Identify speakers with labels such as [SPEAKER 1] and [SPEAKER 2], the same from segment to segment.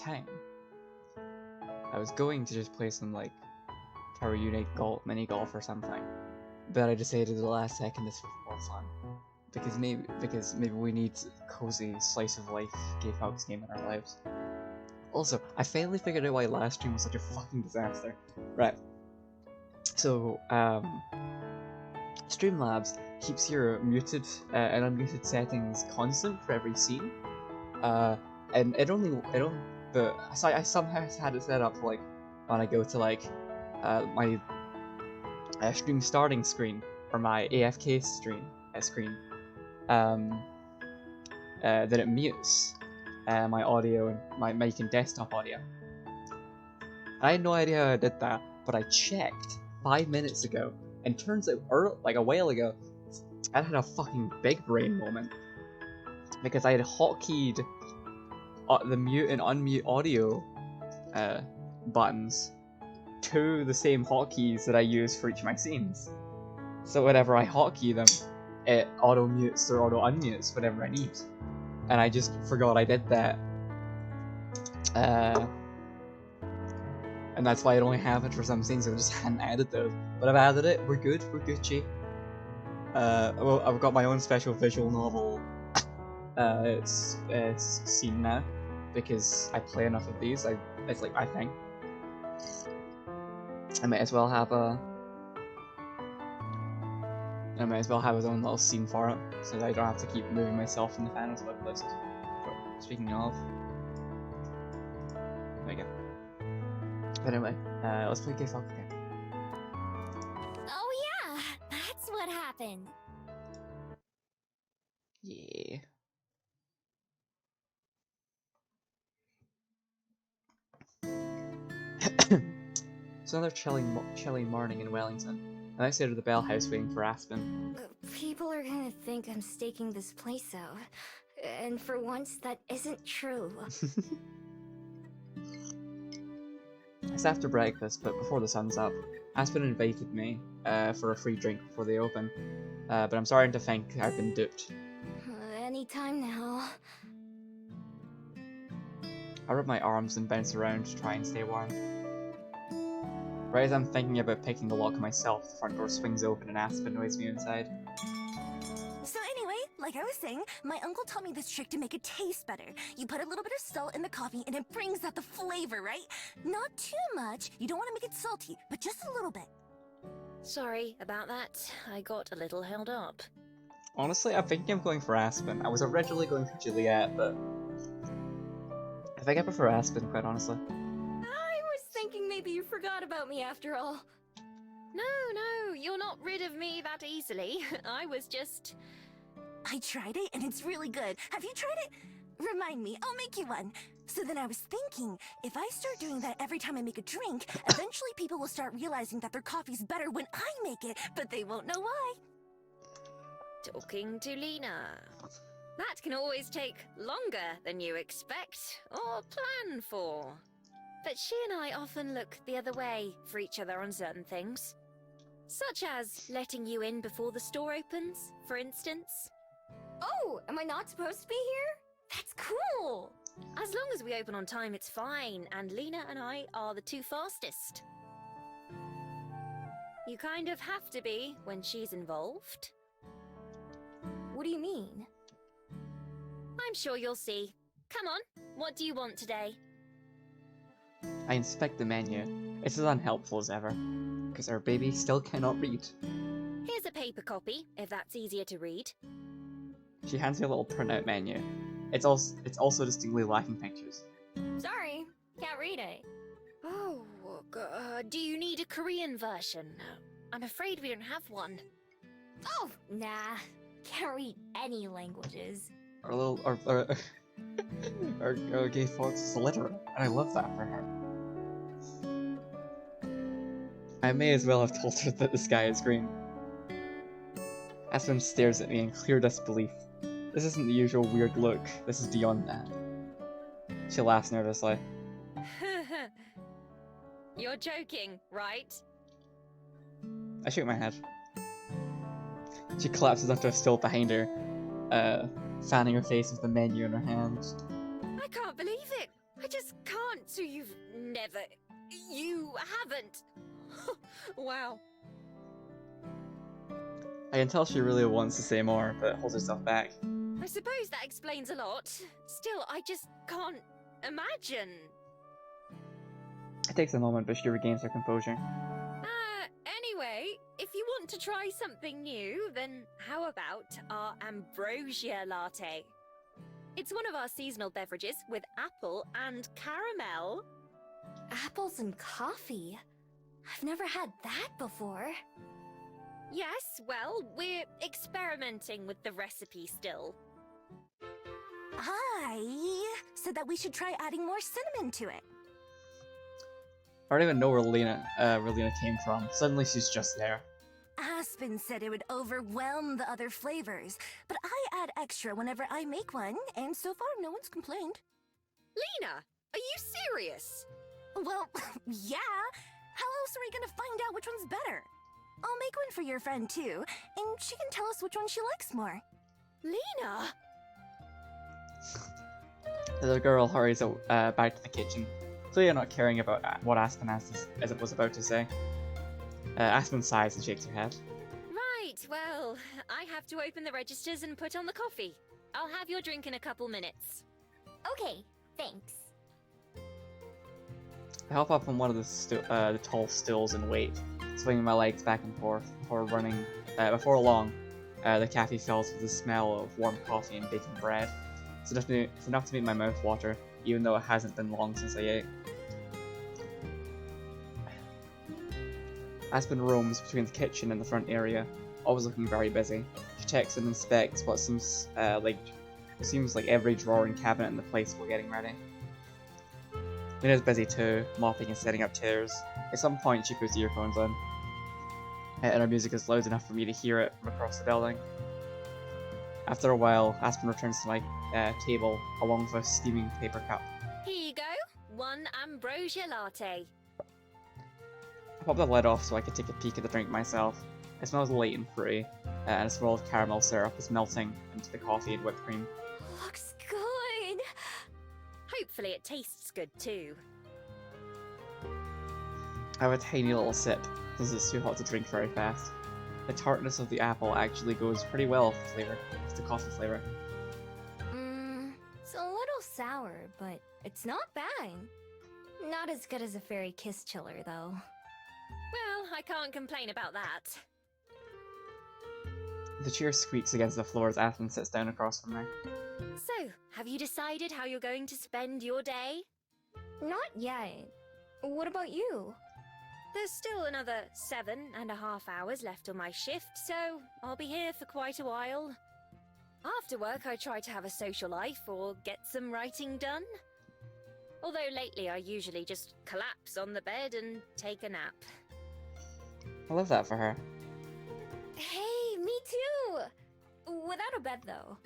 [SPEAKER 1] time, I was going to just play some like Tower Unite mini golf or something, but I decided at the last second this was more fun because maybe we need cozy slice of life Gay Fox game in our lives. Also, I finally figured out why last stream was such a fucking disaster. Right. So, Streamlabs keeps your muted and unmuted settings constant for every scene. And I somehow had it set up for, like, when I go to, like, my stream starting screen, or my AFK screen, then it mutes my audio and my mic and desktop audio. I had no idea how I did that, but I checked 5 minutes ago, and turns out, like a while ago, I had a fucking big brain moment. Because I had hotkeyed the mute and unmute audio buttons to the same hotkeys that I use for each of my scenes. So whenever I hotkey them, it auto mutes or auto unmutes whatever I need. And I just forgot I did that. And that's why I only have it for some scenes, I just hadn't added those. But I've added it, we're good, we're Gucci. Well, I've got my own special visual novel it's scene now, because I play enough of these, I think. I might as well have his own little scene for it, so that I don't have to keep moving myself in the fantasy web list. Speaking of, there we go. But anyway, let's play Gay Fox again.
[SPEAKER 2] Oh yeah, that's what happened.
[SPEAKER 1] Yeah. It's another chilly morning in Wellington. I'm outside of the Bell House waiting for Aspen.
[SPEAKER 2] People are gonna think I'm staking this place out. And for once, that isn't true.
[SPEAKER 1] It's after breakfast, but before the sun's up. Aspen invited me for a free drink before they open, but I'm starting to think I've been duped.
[SPEAKER 2] Anytime now.
[SPEAKER 1] I rub my arms and bounce around to try and stay warm. Right as I'm thinking about picking the lock myself, the front door swings open and Aspen waits me inside.
[SPEAKER 3] So anyway, like I was saying, my uncle taught me this trick to make it taste better. You put a little bit of salt in the coffee and it brings out the flavor, right? Not too much. You don't want to make it salty, but just a little bit.
[SPEAKER 4] Sorry about that. I got a little held up.
[SPEAKER 1] Honestly, I'm thinking of going for Aspen. I was originally going for Juliet, but I think I prefer Aspen, quite honestly.
[SPEAKER 2] I was thinking maybe you forgot about me after all.
[SPEAKER 4] No, you're not rid of me that easily. I was just...
[SPEAKER 3] I tried it and it's really good. Have you tried it? Remind me, I'll make you one. So then I was thinking, if I start doing that every time I make a drink, eventually people will start realizing that their coffee's better when I make it, but they won't know why.
[SPEAKER 4] Talking to Lena. That can always take longer than you expect or plan for. But she and I often look the other way for each other on certain things. Such as letting you in before the store opens, for instance.
[SPEAKER 2] Oh, am I not supposed to be here?
[SPEAKER 3] That's cool!
[SPEAKER 4] As long as we open on time, it's fine, and Lena and I are the two fastest. You kind of have to be when she's involved.
[SPEAKER 2] What do you mean?
[SPEAKER 4] I'm sure you'll see. Come on, what do you want today?
[SPEAKER 1] I inspect the menu. It's as unhelpful as ever, because our baby still cannot read.
[SPEAKER 4] Here's a paper copy, if that's easier to read.
[SPEAKER 1] She hands me a little printout menu. It's also distinctly lacking pictures.
[SPEAKER 2] Sorry, can't read it.
[SPEAKER 4] Oh, do you need a Korean version? I'm afraid we don't have one.
[SPEAKER 2] Oh, nah. Can't read any languages.
[SPEAKER 1] Our Gay Fox is literate, and I love that for her. I may as well have told her that the sky is green. Aspen stares at me in clear disbelief. This isn't the usual weird look, this is beyond that. She laughs nervously.
[SPEAKER 4] You're joking, right?
[SPEAKER 1] I shake my head. She collapses onto a stool behind her, fanning her face with the menu in her hand.
[SPEAKER 4] I can't believe it! I just can't excellent! Wow.
[SPEAKER 1] I can tell she really wants to say more, but holds herself back.
[SPEAKER 4] I suppose that explains a lot. Still, I just can't imagine.
[SPEAKER 1] It takes a moment, but she regains her composure.
[SPEAKER 4] Anyway, if you want to try something new, then how about our Ambrosia Latte? It's one of our seasonal beverages with apple and caramel.
[SPEAKER 2] Apples and coffee? I've never had that before.
[SPEAKER 4] Yes, well, we're experimenting with the recipe still.
[SPEAKER 3] I said that we should try adding more cinnamon to it.
[SPEAKER 1] I don't even know where Lena came from. Suddenly she's just there.
[SPEAKER 3] Aspen said it would overwhelm the other flavors, but I add extra whenever I make one, and so far no one's complained.
[SPEAKER 4] Lena, are you serious?
[SPEAKER 3] Well, yeah. How else are we gonna find out which one's better? I'll make one for your friend too, and she can tell us which one she likes more.
[SPEAKER 4] Lena!
[SPEAKER 1] The little girl hurries back to the kitchen, clearly not caring about what Aspen was about to say. Aspen sighs and shakes her head.
[SPEAKER 4] Right, well, I have to open the registers and put on the coffee. I'll have your drink in a couple minutes.
[SPEAKER 2] Okay, thanks.
[SPEAKER 1] I hop up on one of the tall stools and wait, swinging my legs back and forth before long, the cafe fills with the smell of warm coffee and baking bread. It's enough to make my mouth water, even though it hasn't been long since I ate. Aspen roams between the kitchen and the front area, always looking very busy. She checks and inspects what seems like every drawer and cabinet in the place while getting ready. Lena's busy too, mopping and setting up chairs. At some point she puts earphones on, and her music is loud enough for me to hear it from across the building. After a while, Aspen returns to my table, along with a steaming paper cup.
[SPEAKER 4] Here you go, one Ambrosia Latte.
[SPEAKER 1] I pop the lid off so I can take a peek at the drink myself. It smells light and fruity, and a swirl of caramel syrup is melting into the coffee and whipped cream.
[SPEAKER 2] Looks good.
[SPEAKER 4] Hopefully it tastes good too.
[SPEAKER 1] I have a tiny little sip, since it's too hot to drink very fast. The tartness of the apple actually goes pretty well with the coffee flavor.
[SPEAKER 2] It's a little sour, but it's not bad. Not as good as a fairy kiss chiller, though.
[SPEAKER 4] Well, I can't complain about that.
[SPEAKER 1] The chair squeaks against the floor as Aspen sits down across from me.
[SPEAKER 4] So, have you decided how you're going to spend your day?
[SPEAKER 2] Not yet. What about you?
[SPEAKER 4] There's still another 7.5 hours left on my shift, so I'll be here for quite a while. After work, I try to have a social life or get some writing done. Although lately I usually just collapse on the bed and take a nap.
[SPEAKER 1] I love that for her.
[SPEAKER 2] Hey, me too! Without a bed, though.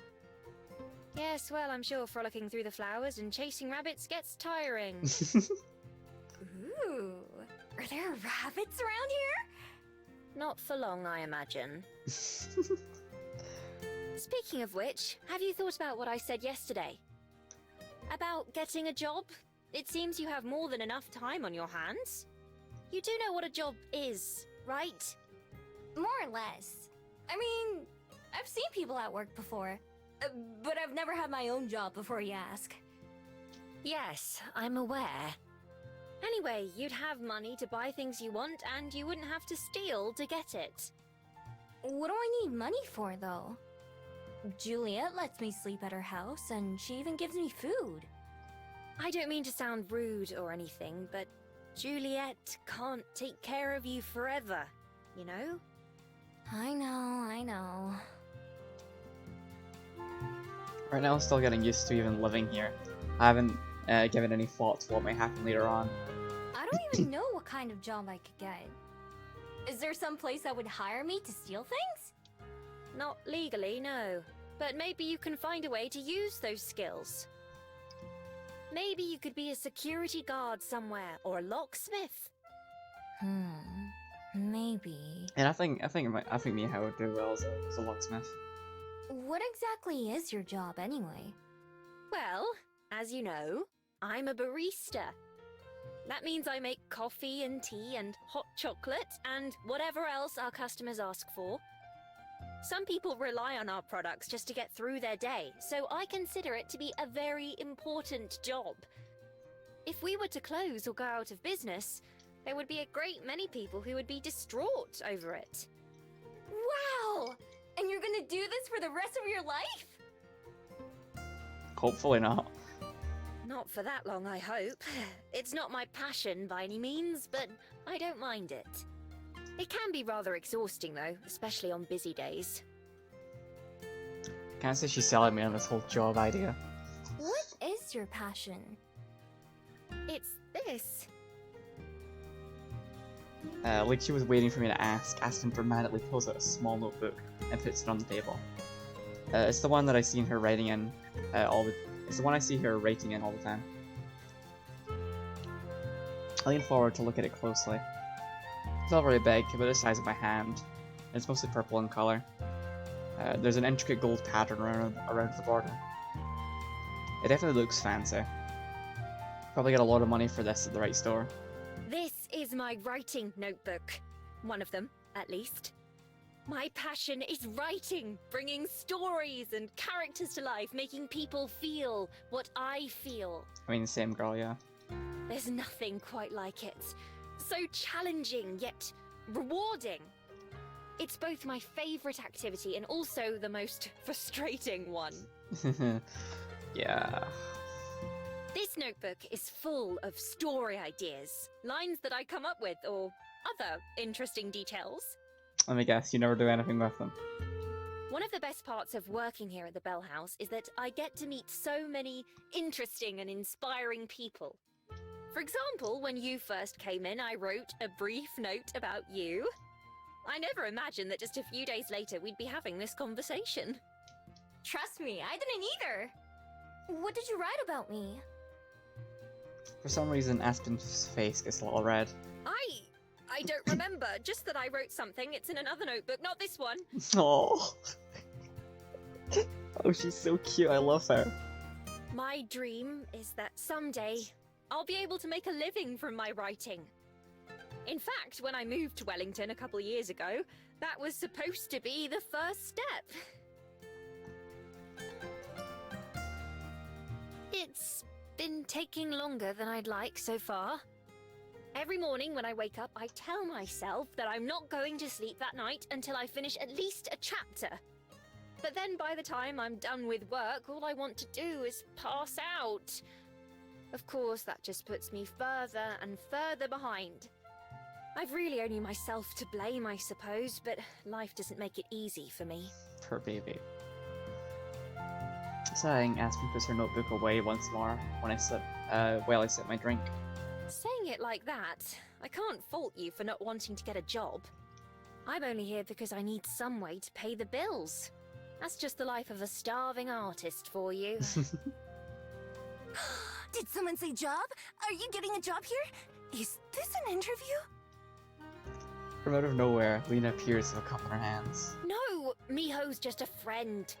[SPEAKER 4] Yes, well, I'm sure frolicking through the flowers and chasing rabbits gets tiring.
[SPEAKER 2] Ooh. Are there rabbits around here?
[SPEAKER 4] Not for long, I imagine. Speaking of which, have you thought about what I said yesterday? About getting a job? It seems you have more than enough time on your hands. You do know what a job is, right?
[SPEAKER 2] More or less. I mean, I've seen people at work before, but I've never had my own job before you ask.
[SPEAKER 4] Yes, I'm aware. Anyway, you'd have money to buy things you want, and you wouldn't have to steal to get it.
[SPEAKER 2] What do I need money for, though? Juliet lets me sleep at her house, and she even gives me food.
[SPEAKER 4] I don't mean to sound rude or anything, but Juliet can't take care of you forever, you know?
[SPEAKER 2] I know.
[SPEAKER 1] Right now I'm still getting used to even living here. I haven't given any thought to what may happen later on.
[SPEAKER 2] I don't even know what kind of job I could get. Is there some place that would hire me to steal things?
[SPEAKER 4] Not legally, no. But maybe you can find a way to use those skills. Maybe you could be a security guard somewhere, or a locksmith.
[SPEAKER 2] Maybe.
[SPEAKER 1] And I think Mia would do well as a locksmith.
[SPEAKER 2] What exactly is your job, anyway?
[SPEAKER 4] Well, as you know, I'm a barista. That means I make coffee and tea and hot chocolate and whatever else our customers ask for. Some people rely on our products just to get through their day, so I consider it to be a very important job. If we were to close or go out of business, there would be a great many people who would be distraught over it.
[SPEAKER 2] Wow! And you're gonna do this for the rest of your life?
[SPEAKER 1] Hopefully not.
[SPEAKER 4] Not for that long, I hope. It's not my passion by any means, but I don't mind it. It can be rather exhausting though, especially on busy days.
[SPEAKER 1] Can't say she's selling me on this whole job idea.
[SPEAKER 2] What is your passion?
[SPEAKER 4] It's this.
[SPEAKER 1] Like she was waiting for me to ask, Aspen dramatically pulls out a small notebook and puts it on the table. It's the one that I seen her writing in It's the one I see her writing in all the time. I lean forward to look at it closely. It's not very big, about the size of my hand, and it's mostly purple in color. There's an intricate gold pattern around the border. It definitely looks fancy. Probably get a lot of money for this at the right store.
[SPEAKER 4] This is my writing notebook. One of them, at least. My passion is writing, bringing stories and characters to life, making people feel what I feel.
[SPEAKER 1] I mean, same girl, yeah.
[SPEAKER 4] There's nothing quite like it. So challenging, yet rewarding. It's both my favorite activity and also the most frustrating one.
[SPEAKER 1] Yeah.
[SPEAKER 4] This notebook is full of story ideas, lines that I come up with, or other interesting details.
[SPEAKER 1] Let me guess, you never do anything with them.
[SPEAKER 4] One of the best parts of working here at the Bell House is that I get to meet so many interesting and inspiring people. For example, when you first came in, I wrote a brief note about you. I never imagined that just a few days later we'd be having this conversation.
[SPEAKER 2] Trust me, I didn't either. What did you write about me?
[SPEAKER 1] For some reason, Aspen's face gets a little red.
[SPEAKER 4] I don't remember, just that I wrote something. It's in another notebook, not this one.
[SPEAKER 1] Oh. Oh, she's so cute. I love her.
[SPEAKER 4] My dream is that someday I'll be able to make a living from my writing. In fact, when I moved to Wellington a couple of years ago, that was supposed to be the first step. It's been taking longer than I'd like so far. Every morning when I wake up, I tell myself that I'm not going to sleep that night until I finish at least a chapter. But then by the time I'm done with work, all I want to do is pass out. Of course, that just puts me further and further behind. I've really only myself to blame, I suppose, but life doesn't make it easy for me.
[SPEAKER 1] Poor baby. Sighing, Aspen puts her notebook away once more when I sip my drink.
[SPEAKER 4] Saying it like that, I can't fault you for not wanting to get a job. I'm only here because I need some way to pay the bills. That's just the life of a starving artist for you.
[SPEAKER 3] Did someone say job? Are you getting a job here? Is this an interview?
[SPEAKER 1] From out of nowhere, Lena appears with a cup in her hands.
[SPEAKER 4] No, Miho's just a friend.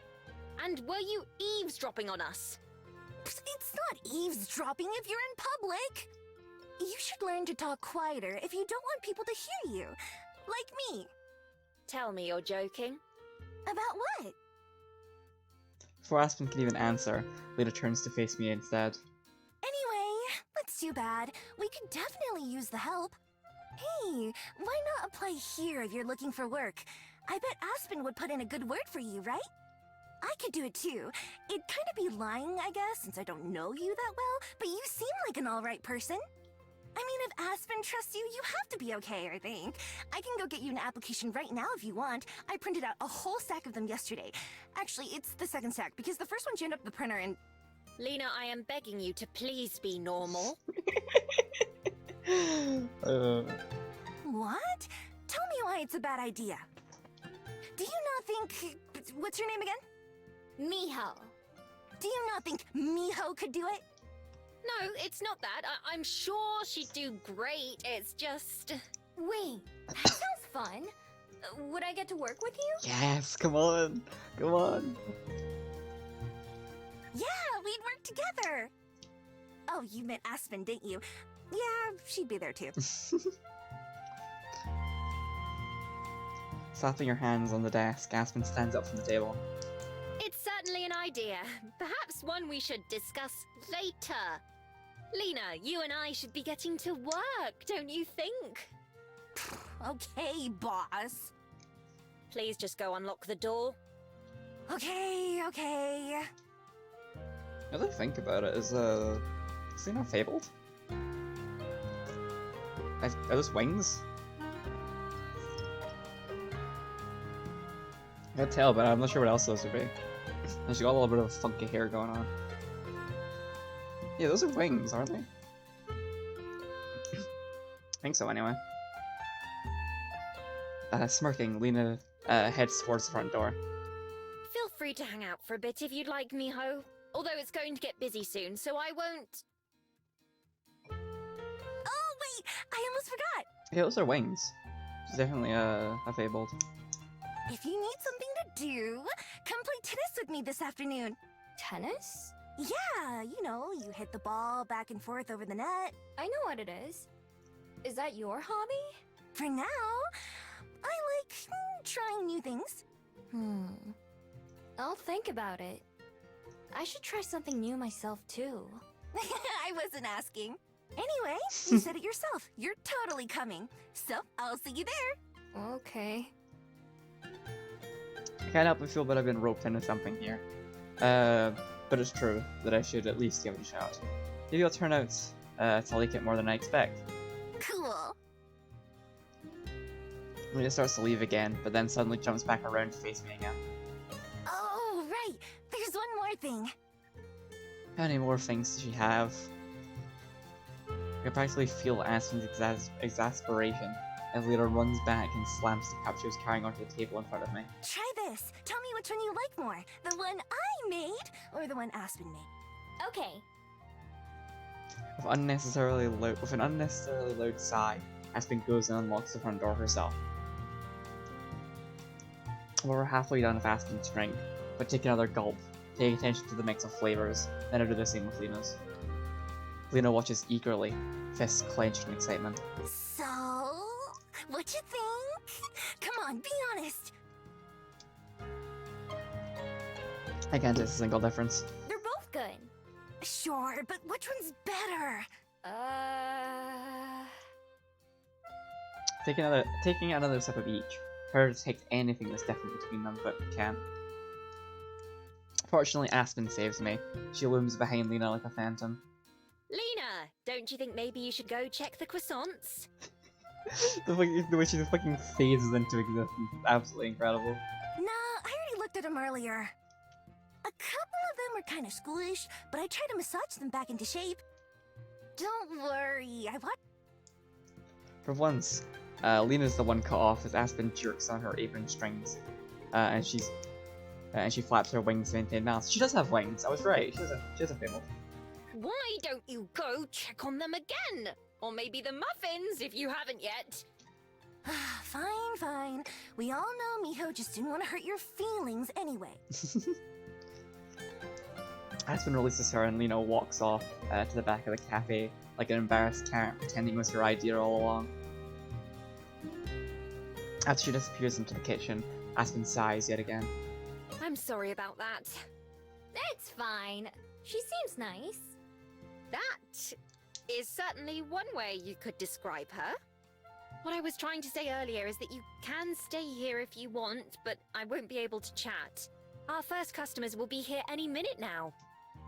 [SPEAKER 4] And were you eavesdropping on us?
[SPEAKER 3] Psst, it's not eavesdropping if you're in public. You should learn to talk quieter if you don't want people to hear you. Like me.
[SPEAKER 4] Tell me you're joking.
[SPEAKER 3] About what?
[SPEAKER 1] Before Aspen can even answer, Lena turns to face me instead.
[SPEAKER 3] Anyway, that's too bad. We could definitely use the help. Hey, why not apply here if you're looking for work? I bet Aspen would put in a good word for you, right? I could do it too. It'd kind of be lying, I guess, since I don't know you that well, but you seem like an alright person. I mean, if Aspen trusts you, you have to be okay, I think. I can go get you an application right now if you want. I printed out a whole stack of them yesterday. Actually, it's the second stack, because the first one jammed up the printer and...
[SPEAKER 4] Lena, I am begging you to please be normal.
[SPEAKER 3] What? Tell me why it's a bad idea. Do you not think... What's your name again?
[SPEAKER 2] Miho.
[SPEAKER 3] Do you not think Miho could do it?
[SPEAKER 4] No, it's not that. I'm sure she'd do great. It's just...
[SPEAKER 2] Wait, that sounds fun. Would I get to work with you?
[SPEAKER 1] Yes, come on. Come on.
[SPEAKER 3] Yeah, we'd work together. Oh, you meant Aspen, didn't you? Yeah, she'd be there too.
[SPEAKER 1] Slapping her hands on the desk, Aspen stands up from the table.
[SPEAKER 4] It's certainly an idea. Perhaps one we should discuss later. Lena, you and I should be getting to work, don't you think?
[SPEAKER 3] Okay, boss.
[SPEAKER 4] Please just go unlock the door.
[SPEAKER 3] Okay.
[SPEAKER 1] Now that I think about it, is Lena fabled? Are those wings? I can tell, but I'm not sure what else those would be. And she got a little bit of funky hair going on. Yeah, those are wings, aren't they? I think so, anyway. Smirking, Lena heads towards the front door.
[SPEAKER 4] Feel free to hang out for a bit if you'd like, Miho. Although it's going to get busy soon, so I won't...
[SPEAKER 3] Oh, wait! I almost forgot!
[SPEAKER 1] Yeah, those are wings. She's definitely a fabled.
[SPEAKER 3] If you need something to do, come play tennis with me this afternoon.
[SPEAKER 2] Tennis?
[SPEAKER 3] Yeah, you know, you hit the ball back and forth over the net.
[SPEAKER 2] I know what it is. Is that your hobby?
[SPEAKER 3] For now, I like trying new things.
[SPEAKER 2] I'll think about it. I should try something new myself, too.
[SPEAKER 3] I wasn't asking. Anyway, you said it yourself. You're totally coming. So, I'll see you there.
[SPEAKER 2] Okay.
[SPEAKER 1] I can't help but feel that I've been roped into something here. But it's true that I should at least give it a shot. Maybe it'll turn out to like it more than I expect.
[SPEAKER 3] Cool.
[SPEAKER 1] Lena starts to leave again, but then suddenly jumps back around to face me again.
[SPEAKER 3] Oh, right. There's one more thing.
[SPEAKER 1] How many more things does she have? I can practically feel Aspen's exasperation as Lena runs back and slams the cup she was carrying onto the table in front of me.
[SPEAKER 3] Try this. Tell me which one you like more. The one I made or the one Aspen made.
[SPEAKER 2] Okay.
[SPEAKER 1] With an unnecessarily loud sigh, Aspen goes and unlocks the front door herself. We're halfway done with Aspen's drink, but take another gulp, paying attention to the mix of flavors, then I do the same with Lena's. Lena watches eagerly, fists clenched in excitement.
[SPEAKER 3] So, what you think? Come on, be honest.
[SPEAKER 1] I can't taste a single difference.
[SPEAKER 2] They're both good.
[SPEAKER 3] Sure, but which one's better?
[SPEAKER 1] Taking another sip of each. Her to take anything that's different between them, but can't. Fortunately, Aspen saves me. She looms behind Lena like a phantom.
[SPEAKER 4] Lena, don't you think maybe you should go check the croissants?
[SPEAKER 1] The way she fucking phases into existence is absolutely incredible.
[SPEAKER 3] Nah, I already looked at them earlier. A couple of them were kind of schoolish, but I tried to massage them back into shape. Don't worry, I watched.
[SPEAKER 1] For once, Lena's the one cut off as Aspen jerks on her apron strings, and she flaps her wings to maintain balance. She does have wings. I was right. She has a fabled.
[SPEAKER 4] Why don't you go check on them again? Or maybe the muffins, if you haven't yet.
[SPEAKER 3] Fine. We all know Miho just didn't want to hurt your feelings anyway.
[SPEAKER 1] Aspen releases her and Lena walks off to the back of the cafe like an embarrassed cat, pretending it was her idea all along. After she disappears into the kitchen, Aspen sighs yet again.
[SPEAKER 4] I'm sorry about that.
[SPEAKER 2] It's fine. She seems nice.
[SPEAKER 4] That is certainly one way you could describe her. What I was trying to say earlier is that you can stay here if you want, but I won't be able to chat. Our first customers will be here any minute now.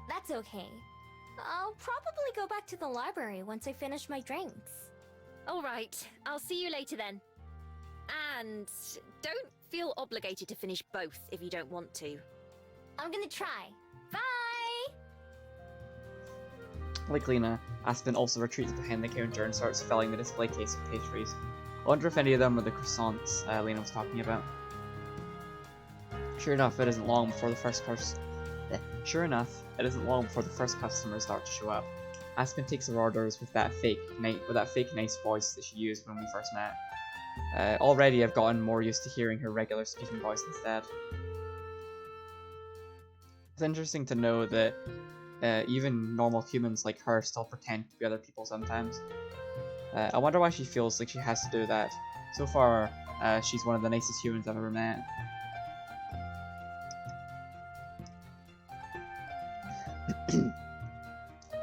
[SPEAKER 2] That's okay. I'll probably go back to the library once I finish my drinks.
[SPEAKER 4] All right, I'll see you later then. And don't feel obligated to finish both if you don't want to.
[SPEAKER 2] I'm gonna try. Bye!
[SPEAKER 1] Like Lena, Aspen also retreats behind the counter and starts filling the display case with pastries. I wonder if any of them are the croissants Lena was talking about. Sure enough, it isn't long before the first customers start to show up. Aspen takes her orders with that fake nice voice that she used when we first met. Already I've gotten more used to hearing her regular speaking voice instead. It's interesting to know that even normal humans like her still pretend to be other people sometimes. I wonder why she feels like she has to do that. So far, she's one of the nicest humans I've ever met.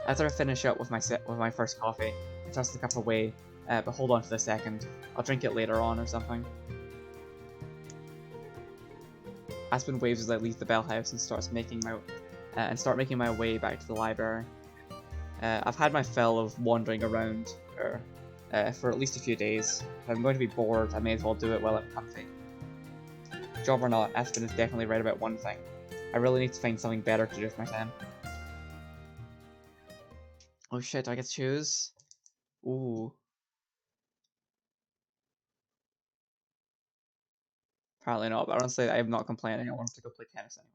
[SPEAKER 1] After I finish up with my first coffee, I toss the cup away, but hold on for a second. I'll drink it later on or something. Aspen waves as I leave the bell house and start making my way back to the library. I've had my fill of wandering around for at least a few days. If I'm going to be bored, I may as well do it while I'm comfy. Job or not, Aspen is definitely right about one thing. I really need to find something better to do with my time. Oh shit, do I get to choose? Ooh. Apparently not, but honestly, I am not complaining. I wanted to go play tennis anyway.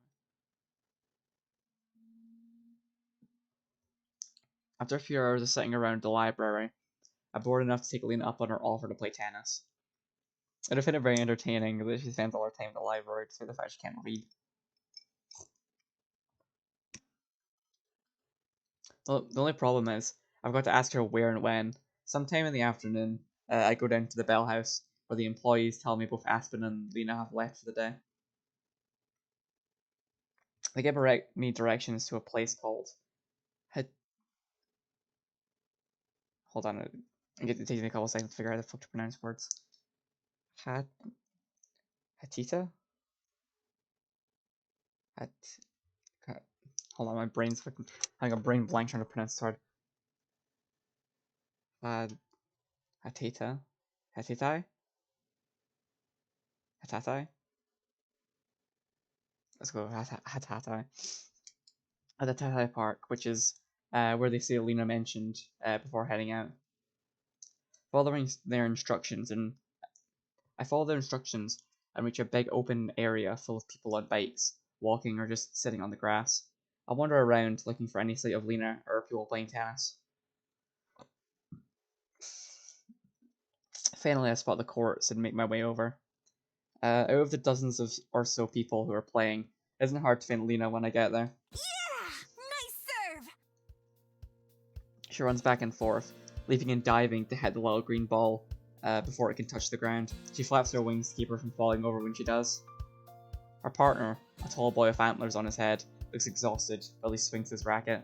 [SPEAKER 1] After a few hours of sitting around the library, I'm bored enough to take Lena up on her offer to play tennis. I find it very entertaining that she spends all her time in the library despite the fact she can't read. Well, the only problem is, I've got to ask her where and when. Sometime in the afternoon, I go down to the Bell House, where the employees tell me both Aspen and Lena have left for the day. They give me directions to a place called... Hold on, it takes me a couple seconds to figure out how the fuck to pronounce words. Hatita? Hold on, my brain's fucking having a brain blank trying to pronounce this word. Hatita? Hatitai? Hatatai? Let's go Hatatai. At the Tatai Park, which is where they say Lena mentioned before heading out. Following their instructions, I follow their instructions and reach a big open area full of people on bikes, walking or just sitting on the grass. I wander around looking for any sight of Lena or people playing tennis. Finally, I spot the courts and make my way over. Out of the dozens or so people who are playing, it isn't hard to find Lena when I get there.
[SPEAKER 3] Yeah! Nice serve!
[SPEAKER 1] She runs back and forth, leaping and diving to hit the little green ball before it can touch the ground. She flaps her wings to keep her from falling over when she does. Her partner, a tall boy with antlers on his head, looks exhausted while he swings his racket.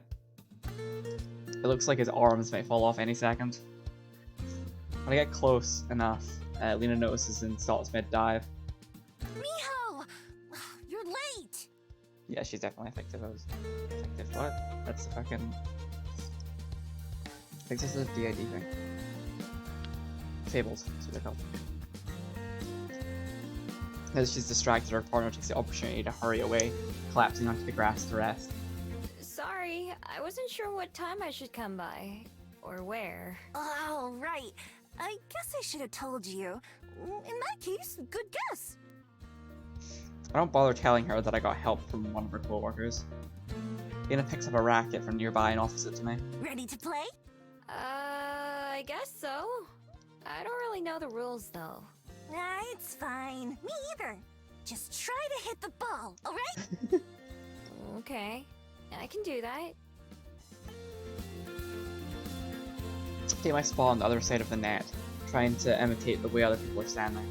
[SPEAKER 1] It looks like his arms might fall off any second. When I get close enough, Lena notices and stops mid-dive.
[SPEAKER 3] Miho! You're late!
[SPEAKER 1] Yeah, she's definitely effective. Effective what? That's the fucking... I think this is a DID thing. Fables, that's what they're called. As she's distracted, her partner takes the opportunity to hurry away, collapsing onto the grass to rest.
[SPEAKER 2] Sorry, I wasn't sure what time I should come by. Or where.
[SPEAKER 3] Oh, right. I guess I should have told you. In that case, good guess.
[SPEAKER 1] I don't bother telling her that I got help from one of her co-workers. Lena picks up a racket from nearby and offers it to me.
[SPEAKER 3] Ready to play?
[SPEAKER 2] I guess so. I don't really know the rules though.
[SPEAKER 3] Nah, it's fine. Me either. Just try to hit the ball, alright?
[SPEAKER 2] Okay, I can do that.
[SPEAKER 1] Take my spot on the other side of the net, trying to imitate the way other people are standing.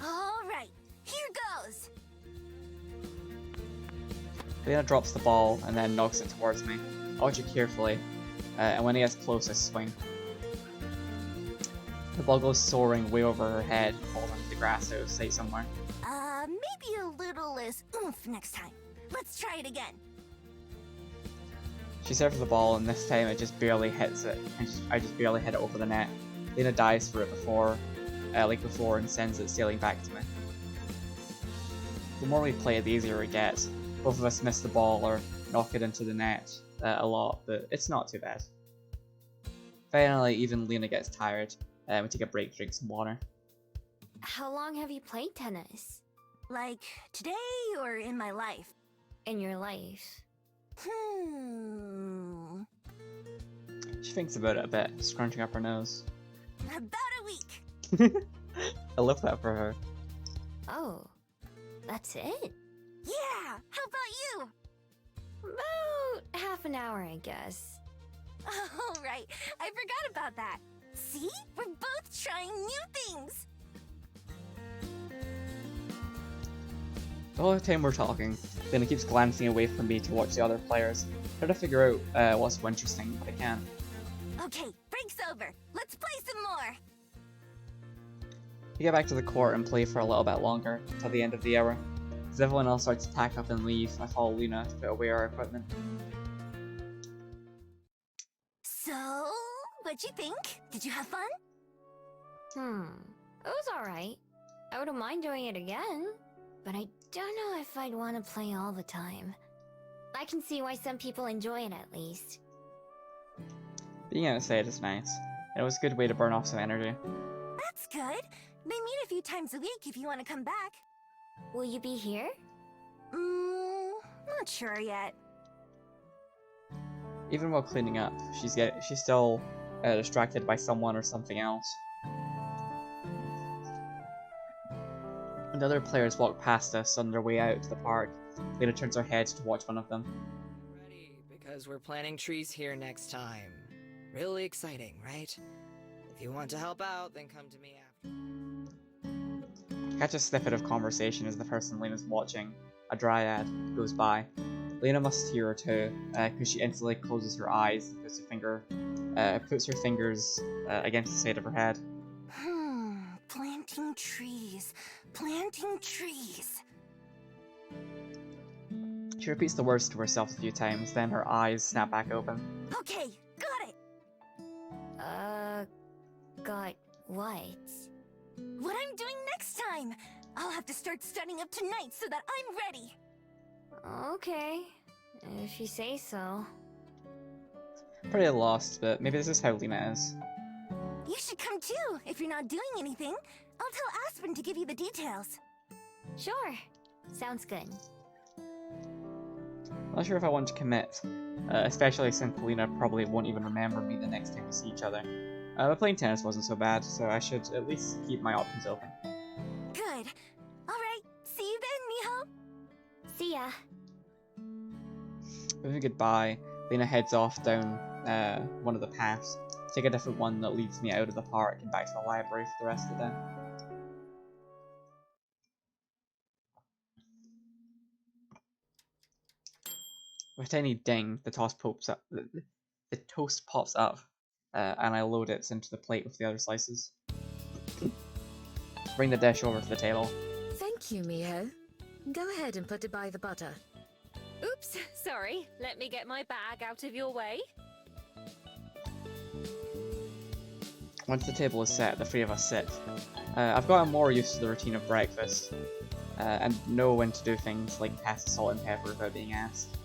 [SPEAKER 3] Alright, here goes!
[SPEAKER 1] Lena drops the ball and then knocks it towards me. I watch it carefully, and when he gets close, I swing. The ball goes soaring way over her head and falls onto the grass out of sight somewhere.
[SPEAKER 3] Maybe a little less oomph next time. Let's try it again.
[SPEAKER 1] She serves the ball, and this time it just barely hits it, and I just barely hit it over the net. Lena dives for it before, and sends it sailing back to me. The more we play, the easier it gets. Both of us miss the ball or knock it into the net a lot, but it's not too bad. Finally, even Lena gets tired, and we take a break to drink some water.
[SPEAKER 2] How long have you played tennis?
[SPEAKER 3] Like, today or in my life?
[SPEAKER 2] In your life?
[SPEAKER 1] She thinks about it a bit, scrunching up her nose.
[SPEAKER 3] About a week.
[SPEAKER 1] I love that for her.
[SPEAKER 2] Oh, that's it?
[SPEAKER 3] Yeah, how about you?
[SPEAKER 2] About half half an hour, I guess.
[SPEAKER 3] Oh, right. I forgot about that. See? We're both trying new things.
[SPEAKER 1] The whole time we're talking, Lena keeps glancing away from me to watch the other players, try to figure out what's so interesting, but I can't.
[SPEAKER 3] Okay, break's over. Let's play some more.
[SPEAKER 1] We get back to the court and play for a little bit longer, until the end of the hour. As everyone else starts to pack up and leave, I follow Lena to put away our equipment.
[SPEAKER 3] So, what'd you think? Did you have fun?
[SPEAKER 2] It was alright. I wouldn't mind doing it again, but I don't know if I'd want to play all the time. I can see why some people enjoy it at least.
[SPEAKER 1] Being outside is nice, and it was a good way to burn off some energy.
[SPEAKER 3] That's good. They meet a few times a week if you want to come back.
[SPEAKER 2] Will you be here?
[SPEAKER 3] Not sure yet.
[SPEAKER 1] Even while cleaning up, she's still distracted by someone or something else. When the other players walk past us on their way out to the park, Lena turns her head to watch one of them.
[SPEAKER 5] Ready, because we're planting trees here next time. Really exciting, right? If you want to help out, then come to me after.
[SPEAKER 1] Catch a snippet of conversation as the person Lena's watching, a dryad, goes by. Lena must hear her too, because she instantly closes her eyes and puts her fingers against the side of her head.
[SPEAKER 3] Planting trees. Planting trees.
[SPEAKER 1] She repeats the words to herself a few times, then her eyes snap back open.
[SPEAKER 3] Okay, got it.
[SPEAKER 2] Got what?
[SPEAKER 3] What I'm doing next time. I'll have to start studying up tonight so that I'm ready.
[SPEAKER 2] Okay, if you say so.
[SPEAKER 1] Pretty lost, but maybe this is how Lena is.
[SPEAKER 3] You should come too, if you're not doing anything. I'll tell Aspen to give you the details.
[SPEAKER 2] Sure, sounds good.
[SPEAKER 1] Not sure if I want to commit, especially since Lena probably won't even remember me the next time we see each other. But playing tennis wasn't so bad, so I should at least keep my options open.
[SPEAKER 3] Good. Alright, see you then, Miho.
[SPEAKER 2] See ya.
[SPEAKER 1] With a goodbye, Lena heads off down one of the paths, take a different one that leads me out of the park and back to the library for the rest of the day. With a tiny ding, the toast pops up. The toast pops up, and I load it into the plate with the other slices. Bring the dish over to the table.
[SPEAKER 6] Thank you, Miho. Go ahead and put it by the butter.
[SPEAKER 4] Oops, sorry. Let me get my bag out of your way.
[SPEAKER 1] Once the table is set, the three of us sit. I've gotten more used to the routine of breakfast, and know when to do things like pass the salt and pepper without being asked.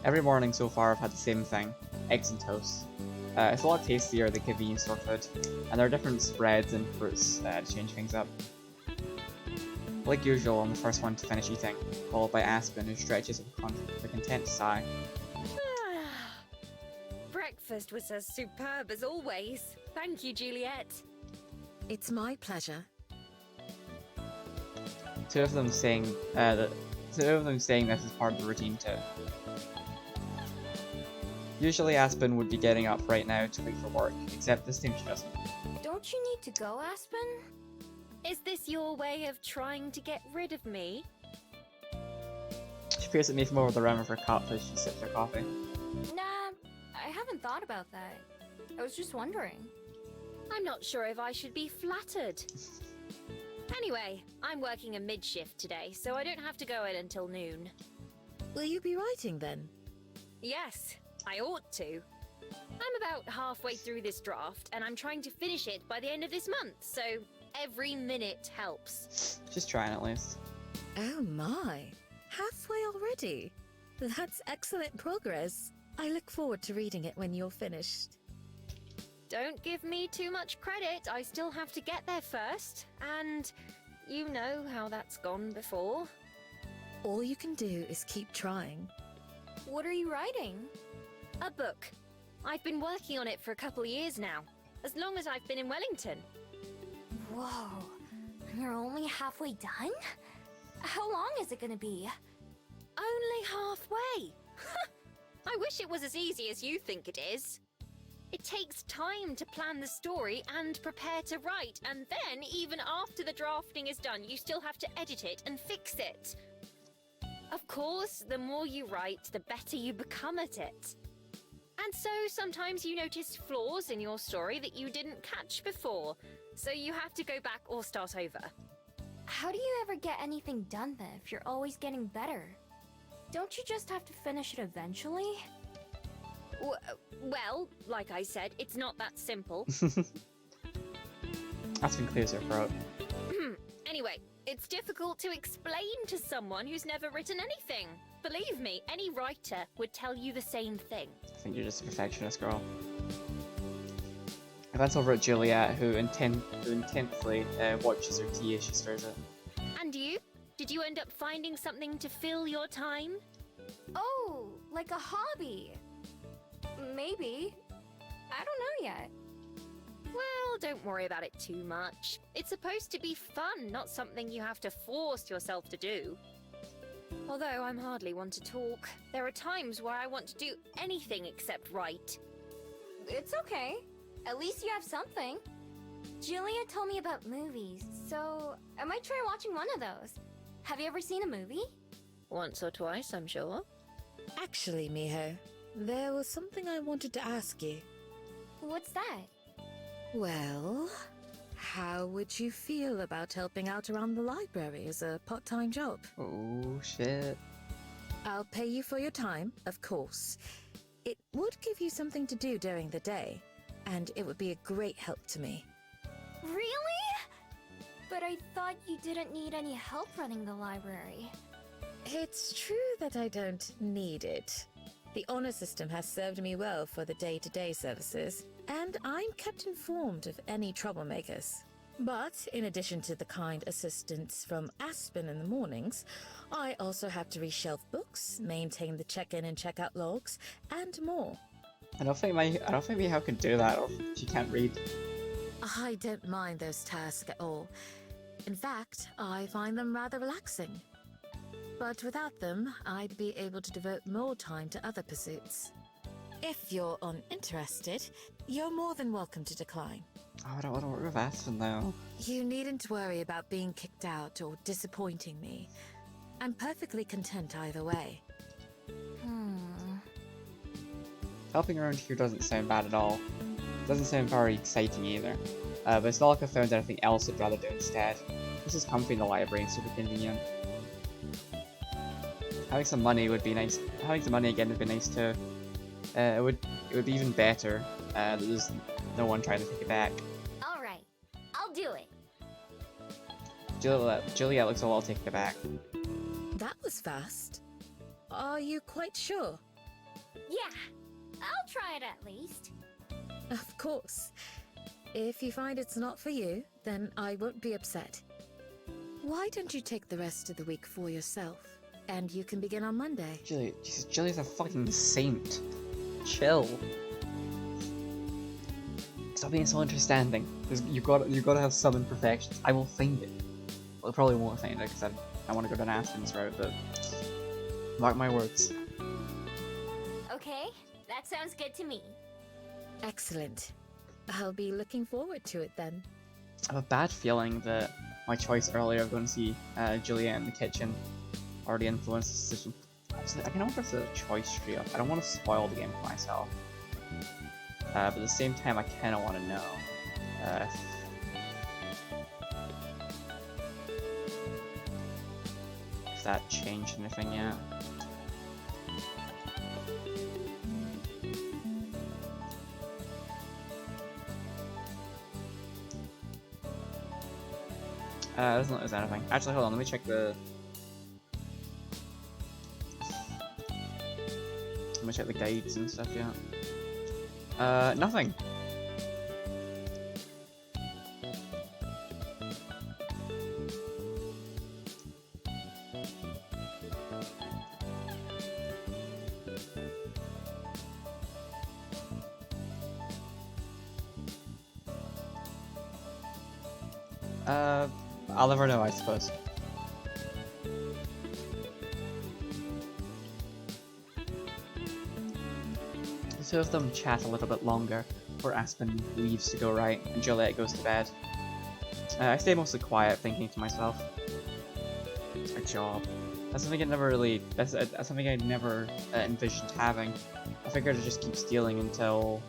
[SPEAKER 1] Every morning so far I've had the same thing, eggs and toast. It's a lot tastier than convenience store food, and there are different spreads and fruits to change things up. Like usual, I'm the first one to finish eating, followed by Aspen, who stretches with a content sigh.
[SPEAKER 4] Breakfast was as superb as always. Thank you, Juliet.
[SPEAKER 6] It's my pleasure.
[SPEAKER 1] Two of them saying this is part of the routine too. Usually Aspen would be getting up right now to leave for work, except this time she doesn't.
[SPEAKER 2] Don't you need to go, Aspen?
[SPEAKER 4] Is this your way of trying to get rid of me?
[SPEAKER 1] She peers at me from over the rim of her cup as she sips her coffee.
[SPEAKER 2] Nah, I haven't thought about that. I was just wondering.
[SPEAKER 4] I'm not sure if I should be flattered. Anyway, I'm working a mid-shift today, so I don't have to go in until noon.
[SPEAKER 6] Will you be writing then?
[SPEAKER 4] Yes, I ought to. I'm about halfway through this draft, and I'm trying to finish it by the end of this month, so every minute helps.
[SPEAKER 1] Just trying at least.
[SPEAKER 6] Oh my. Halfway already? That's excellent progress. I look forward to reading it when you're finished.
[SPEAKER 4] Don't give me too much credit. I still have to get there first, and you know how that's gone before.
[SPEAKER 6] All you can do is keep trying.
[SPEAKER 2] What are you writing?
[SPEAKER 4] A book. I've been working on it for a couple of years now, as long as I've been in Wellington.
[SPEAKER 2] Whoa, you're only halfway done? How long is it gonna be?
[SPEAKER 4] Only halfway. I wish it was as easy as you think it is. It takes time to plan the story and prepare to write, and then, even after the drafting is done, you still have to edit it and fix it. Of course, the more you write, the better you become at it. And so sometimes you notice flaws in your story that you didn't catch before, so you have to go back or start over.
[SPEAKER 2] How do you ever get anything done then if you're always getting better? Don't you just have to finish it eventually?
[SPEAKER 4] Well, like I said, it's not that simple.
[SPEAKER 1] That's been clear as your throat.
[SPEAKER 4] Anyway, it's difficult to explain to someone who's never written anything. Believe me, any writer would tell you the same thing.
[SPEAKER 1] I think you're just a perfectionist, girl. That's over at Juliet, who intensely watches her tea as she stirs it.
[SPEAKER 4] And you? Did you end up finding something to fill your time?
[SPEAKER 2] Oh, like a hobby. Maybe. I don't know yet.
[SPEAKER 4] Well, don't worry about it too much. It's supposed to be fun, not something you have to force yourself to do. Although I'm hardly one to talk, there are times where I want to do anything except write.
[SPEAKER 2] It's okay. At least you have something. Julia told me about movies, so I might try watching one of those. Have you ever seen a movie?
[SPEAKER 4] Once or twice, I'm sure.
[SPEAKER 6] Actually, Miho, there was something I wanted to ask you.
[SPEAKER 2] What's that?
[SPEAKER 6] Well, how would you feel about helping out around the library as a part-time job?
[SPEAKER 1] Oh shit.
[SPEAKER 6] I'll pay you for your time, of course. It would give you something to do during the day, and it would be a great help to me.
[SPEAKER 2] Really? But I thought you didn't need any help running the library.
[SPEAKER 6] It's true that I don't need it. The honor system has served me well for the day-to-day services, and I'm kept informed of any troublemakers. But in addition to the kind assistance from Aspen in the mornings, I also have to reshelf books, maintain the check-in and check-out logs, and more.
[SPEAKER 1] I don't think Miho can do that, or she can't read.
[SPEAKER 6] I don't mind those tasks at all. In fact, I find them rather relaxing. But without them, I'd be able to devote more time to other pursuits. If you're uninterested, you're more than welcome to decline.
[SPEAKER 1] Oh, I don't want to work with Aspen though.
[SPEAKER 6] You needn't worry about being kicked out or disappointing me. I'm perfectly content either way.
[SPEAKER 1] Helping around here doesn't sound bad at all. Doesn't sound very exciting either. But it's not like I found anything else I'd rather do instead. This is comfy in the library and super convenient. Having some money would be nice. Having some money again would be nice too. It would be even better. That there's no one trying to take it back.
[SPEAKER 2] Alright, I'll do it.
[SPEAKER 1] Juliet looks a little taken aback.
[SPEAKER 6] That was fast. Are you quite sure?
[SPEAKER 2] Yeah, I'll try it at least.
[SPEAKER 6] Of course. If you find it's not for you, then I won't be upset. Why don't you take the rest of the week for yourself? And you can begin on Monday.
[SPEAKER 1] Juliet's a fucking saint. Chill. Stop being so understanding. You gotta have some imperfections. I will find it. Well, I probably won't find it because I want to go down Aspen's route, but mark my words.
[SPEAKER 2] Okay, that sounds good to me.
[SPEAKER 6] Excellent. I'll be looking forward to it then.
[SPEAKER 1] I have a bad feeling that my choice earlier of going to see Juliet in the kitchen already influenced the decision. Actually, I can offer the choice tree up. I don't want to spoil the game for myself. But at the same time, I kind of want to know if that changed anything yet. Doesn't look like there's anything. Actually, hold on, let me check the... Let me check the guides and stuff, yeah. Nothing. I'll never know, I suppose. two of them chat a little bit longer before Aspen leaves to go right and Juliet goes to bed. I stay mostly quiet, thinking to myself, a job. That's something I never really. That's something I never envisioned having. I figured I'd just keep stealing until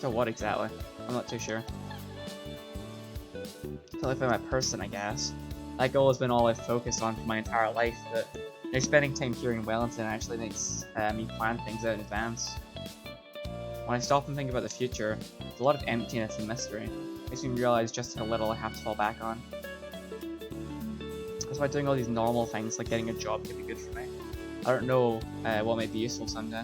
[SPEAKER 1] what exactly? I'm not too sure. Until I find my person, I guess. That goal has been all I've focused on for my entire life, but spending time here in Wellington actually makes me plan things out in advance. When I stop and think about the future, there's a lot of emptiness and mystery. It makes me realize just how little I have to fall back on. That's why doing all these normal things like getting a job could be good for me. I don't know what might be useful someday.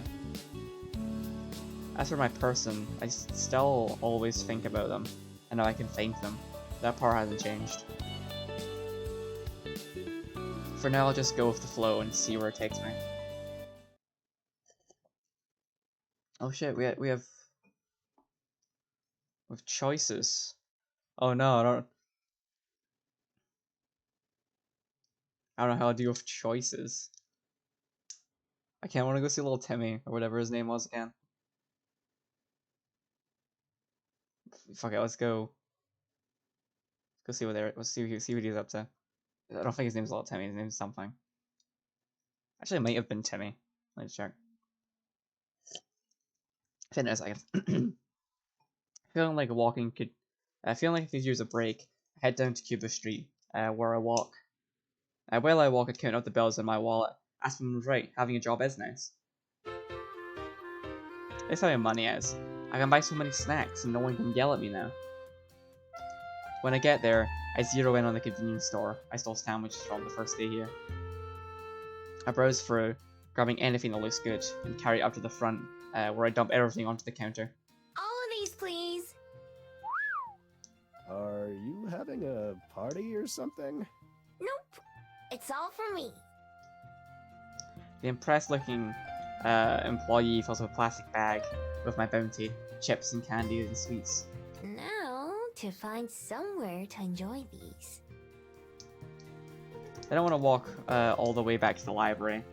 [SPEAKER 1] As for my person, I still always think about them, and how I can thank them. That part hasn't changed. For now, I'll just go with the flow and see where it takes me. Oh shit, we have choices. Oh no, I don't know how to deal with choices. I can't want to go see little Timmy or whatever his name was again. Fuck it, let's go. Let's go see see what he's up to. I don't think his name's Little Timmy. His name's something. Actually, it might have been Timmy. Let's check. In a second. Feeling like walking could. Feeling like I could use a break. I head down to Cuba Street, where I walk. While I walk, I count up the bills in my wallet. Aspen was right. Having a job is nice. That's how my money is. I can buy so many snacks, and no one can yell at me now. When I get there, I zero in on the convenience store I stole sandwiches from the first day here. I browse through, grabbing anything that looks good, and carry it up to the front, where I dump everything onto the counter.
[SPEAKER 2] All of these, please.
[SPEAKER 7] Are you having a party or something?
[SPEAKER 2] Nope. It's all for me.
[SPEAKER 1] The impressed-looking employee fills up a plastic bag with my bounty, chips and candies and sweets.
[SPEAKER 2] Now, to find somewhere to enjoy these.
[SPEAKER 1] I don't want to walk all the way back to the library,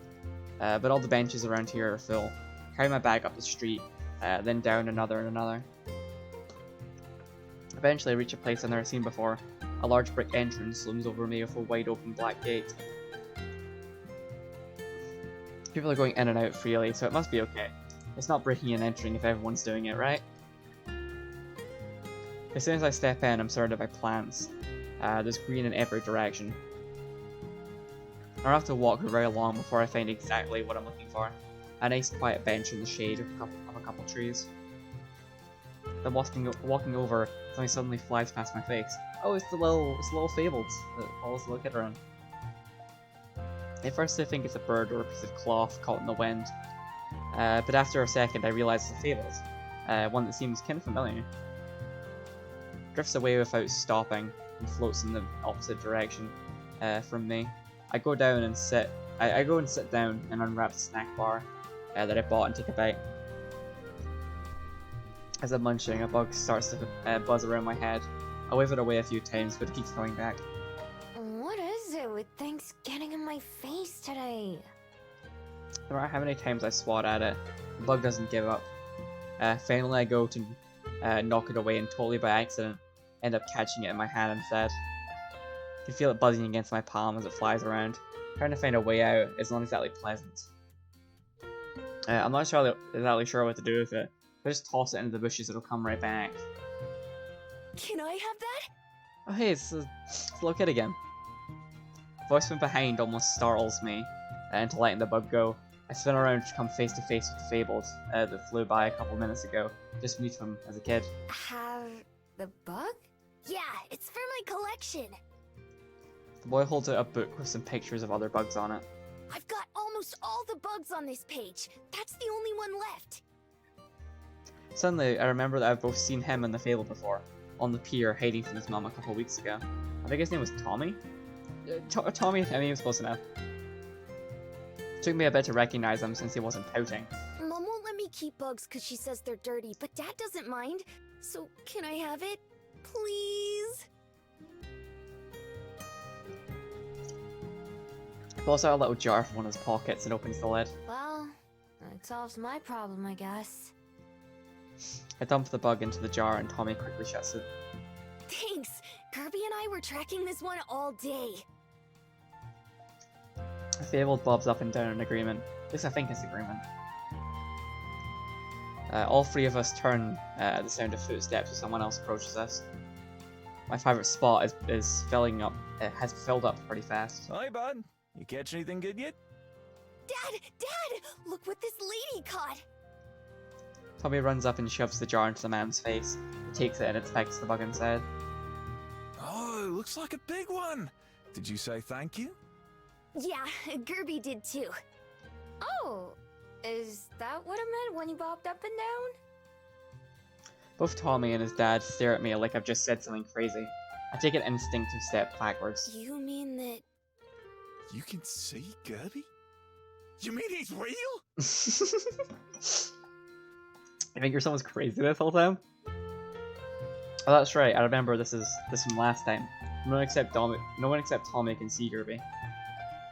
[SPEAKER 1] but all the benches around here are full. Carry my bag up the street, then down another and another. Eventually I reach a place I've never seen before. A large brick entrance looms over me with a wide open black gate. People are going in and out freely, so it must be okay. It's not breaking and entering if everyone's doing it, right? As soon as I step in, I'm surrounded by plants. There's green in every direction. I don't have to walk very long before I find exactly what I'm looking for. A nice quiet bench in the shade of a couple trees. Then walking over, something suddenly flies past my face. Oh, it's the little Fabled that follows the little kid around. At first I think it's a bird or a piece of cloth caught in the wind, but after a second I realize it's a Fabled, one that seems kind of familiar. Drifts away without stopping and floats in the opposite direction from me. I go down and sit. I go and sit down and unwrap the snack bar that I bought and take a bite. As I'm munching, a bug starts to buzz around my head. I wave it away a few times, but it keeps coming back.
[SPEAKER 2] What is it with things getting in my face today?
[SPEAKER 1] No matter how many times I swat at it, the bug doesn't give up. Finally I go to knock it away and totally by accident end up catching it in my hand instead. I can feel it buzzing against my palm as it flies around. Trying to find a way out is not exactly pleasant. I'm not exactly sure what to do with it. If I just toss it into the bushes, it'll come right back.
[SPEAKER 3] Can I have that?
[SPEAKER 1] Oh hey, it's a little kid again. Voice from behind almost startles me into letting the bug go. I spin around to come face to face with the Fabled that flew by a couple minutes ago. Just meet him as a kid.
[SPEAKER 2] Have the bug?
[SPEAKER 3] Yeah, it's for my collection.
[SPEAKER 1] The boy holds out a book with some pictures of other bugs on it.
[SPEAKER 3] I've got almost all the bugs on this page. That's the only one left.
[SPEAKER 1] Suddenly, I remember that I've both seen him and the Fabled before, on the pier hiding from his mum a couple weeks ago. I think his name was Tommy? Tommy, I mean, he was close enough. It took me a bit to recognize him since he wasn't pouting.
[SPEAKER 3] Mom won't let me keep bugs because she says they're dirty, but Dad doesn't mind. So, can I have it? Please?
[SPEAKER 1] He pulls out a little jar from one of his pockets and opens the lid.
[SPEAKER 2] Well, It solves my problem, I guess.
[SPEAKER 1] I dump the bug into the jar and Tommy quickly shuts it.
[SPEAKER 3] Thanks! Kirby and I were tracking this one all day.
[SPEAKER 1] Fable bobs up and down in agreement. At least I think it's agreement. All three of us turn at the sound of footsteps as someone else approaches us. My favourite spot is filling up. It has filled up pretty fast.
[SPEAKER 8] Hi, bud. You catch anything good yet?
[SPEAKER 3] Dad! Dad! Look what this lady caught!
[SPEAKER 1] Tommy runs up and shoves the jar into the man's face. He takes it and inspects the bug inside.
[SPEAKER 8] Oh, looks like a big one. Did you say thank you?
[SPEAKER 3] Yeah, Kirby did too.
[SPEAKER 2] Oh, is that what it meant when you bobbed up and down?
[SPEAKER 1] Both Tommy and his dad stare at me like I've just said something crazy. I take an instinctive step backwards.
[SPEAKER 3] You mean that...
[SPEAKER 8] You can see Kirby? You mean he's real?
[SPEAKER 1] I think you're someone's crazy this whole time? Oh, that's right. I remember this from last time. No one except Tommy can see Kirby.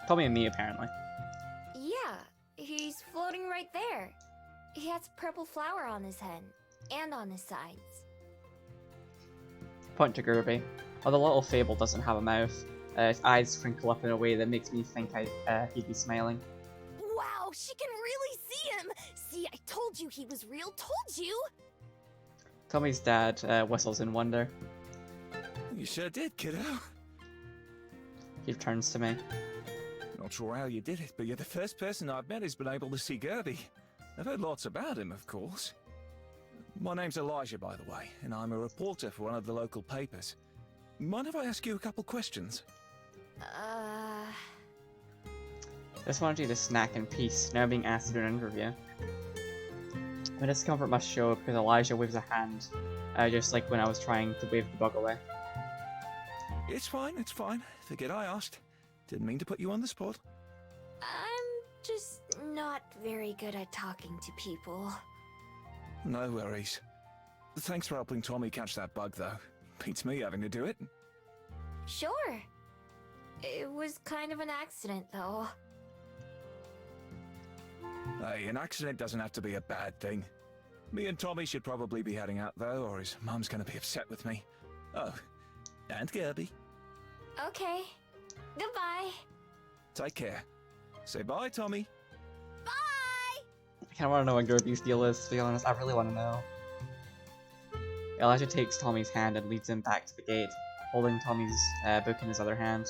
[SPEAKER 1] Tommy and me, apparently.
[SPEAKER 2] Yeah, he's floating right there. He has a purple flower on his head and on his sides.
[SPEAKER 1] Point to Kirby. Although little Fable doesn't have a mouth, his eyes crinkle up in a way that makes me think he'd be smiling.
[SPEAKER 3] Wow, she can really see him! See, I told you he was real, told you!
[SPEAKER 1] Tommy's dad whistles in wonder.
[SPEAKER 8] You sure did, kiddo.
[SPEAKER 1] He turns to me.
[SPEAKER 8] Not sure how you did it, but you're the first person I've met who's been able to see Kirby. I've heard lots about him, of course. My name's Elijah, by the way, and I'm a reporter for one of the local papers. Mind if I ask you a couple questions?
[SPEAKER 1] I just wanted you to snack in peace, now being asked to do an interview. My discomfort must show because Elijah waves a hand, just like when I was trying to wave the bug away.
[SPEAKER 8] It's fine, it's fine. Forget I asked. Didn't mean to put you on the spot.
[SPEAKER 2] I'm just not very good at talking to people.
[SPEAKER 8] No worries. Thanks for helping Tommy catch that bug, though. Beats me having to do it.
[SPEAKER 2] Sure. It was kind of an accident, though.
[SPEAKER 8] Hey, an accident doesn't have to be a bad thing. Me and Tommy should probably be heading out, though, or his mum's gonna be upset with me. Oh, and Kirby.
[SPEAKER 2] Okay. Goodbye.
[SPEAKER 8] Take care. Say bye, Tommy.
[SPEAKER 3] Bye!
[SPEAKER 1] I kinda wanna know what Kirby's deal is, to be honest. I really wanna know. Elijah takes Tommy's hand and leads him back to the gate, holding Tommy's book in his other hand.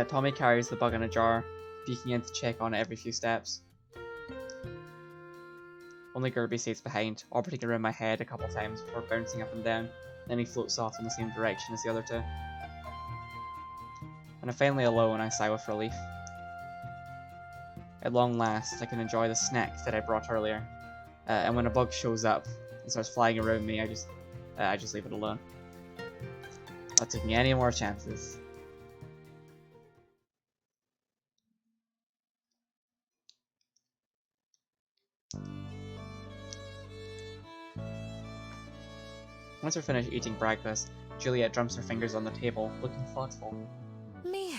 [SPEAKER 1] Tommy carries the bug in a jar, peeking in to check on it every few steps. Only Kirby stays behind, orbiting around my head a couple times before bouncing up and down, then he floats off in the same direction as the other two. When I'm finally alone, I sigh with relief. At long last, I can enjoy the snack that I brought earlier, and when a bug shows up and starts flying around me, I just leave it alone. Not taking any more chances. Once we're finished eating breakfast, Juliet drums her fingers on the table, looking thoughtful.
[SPEAKER 6] Leo,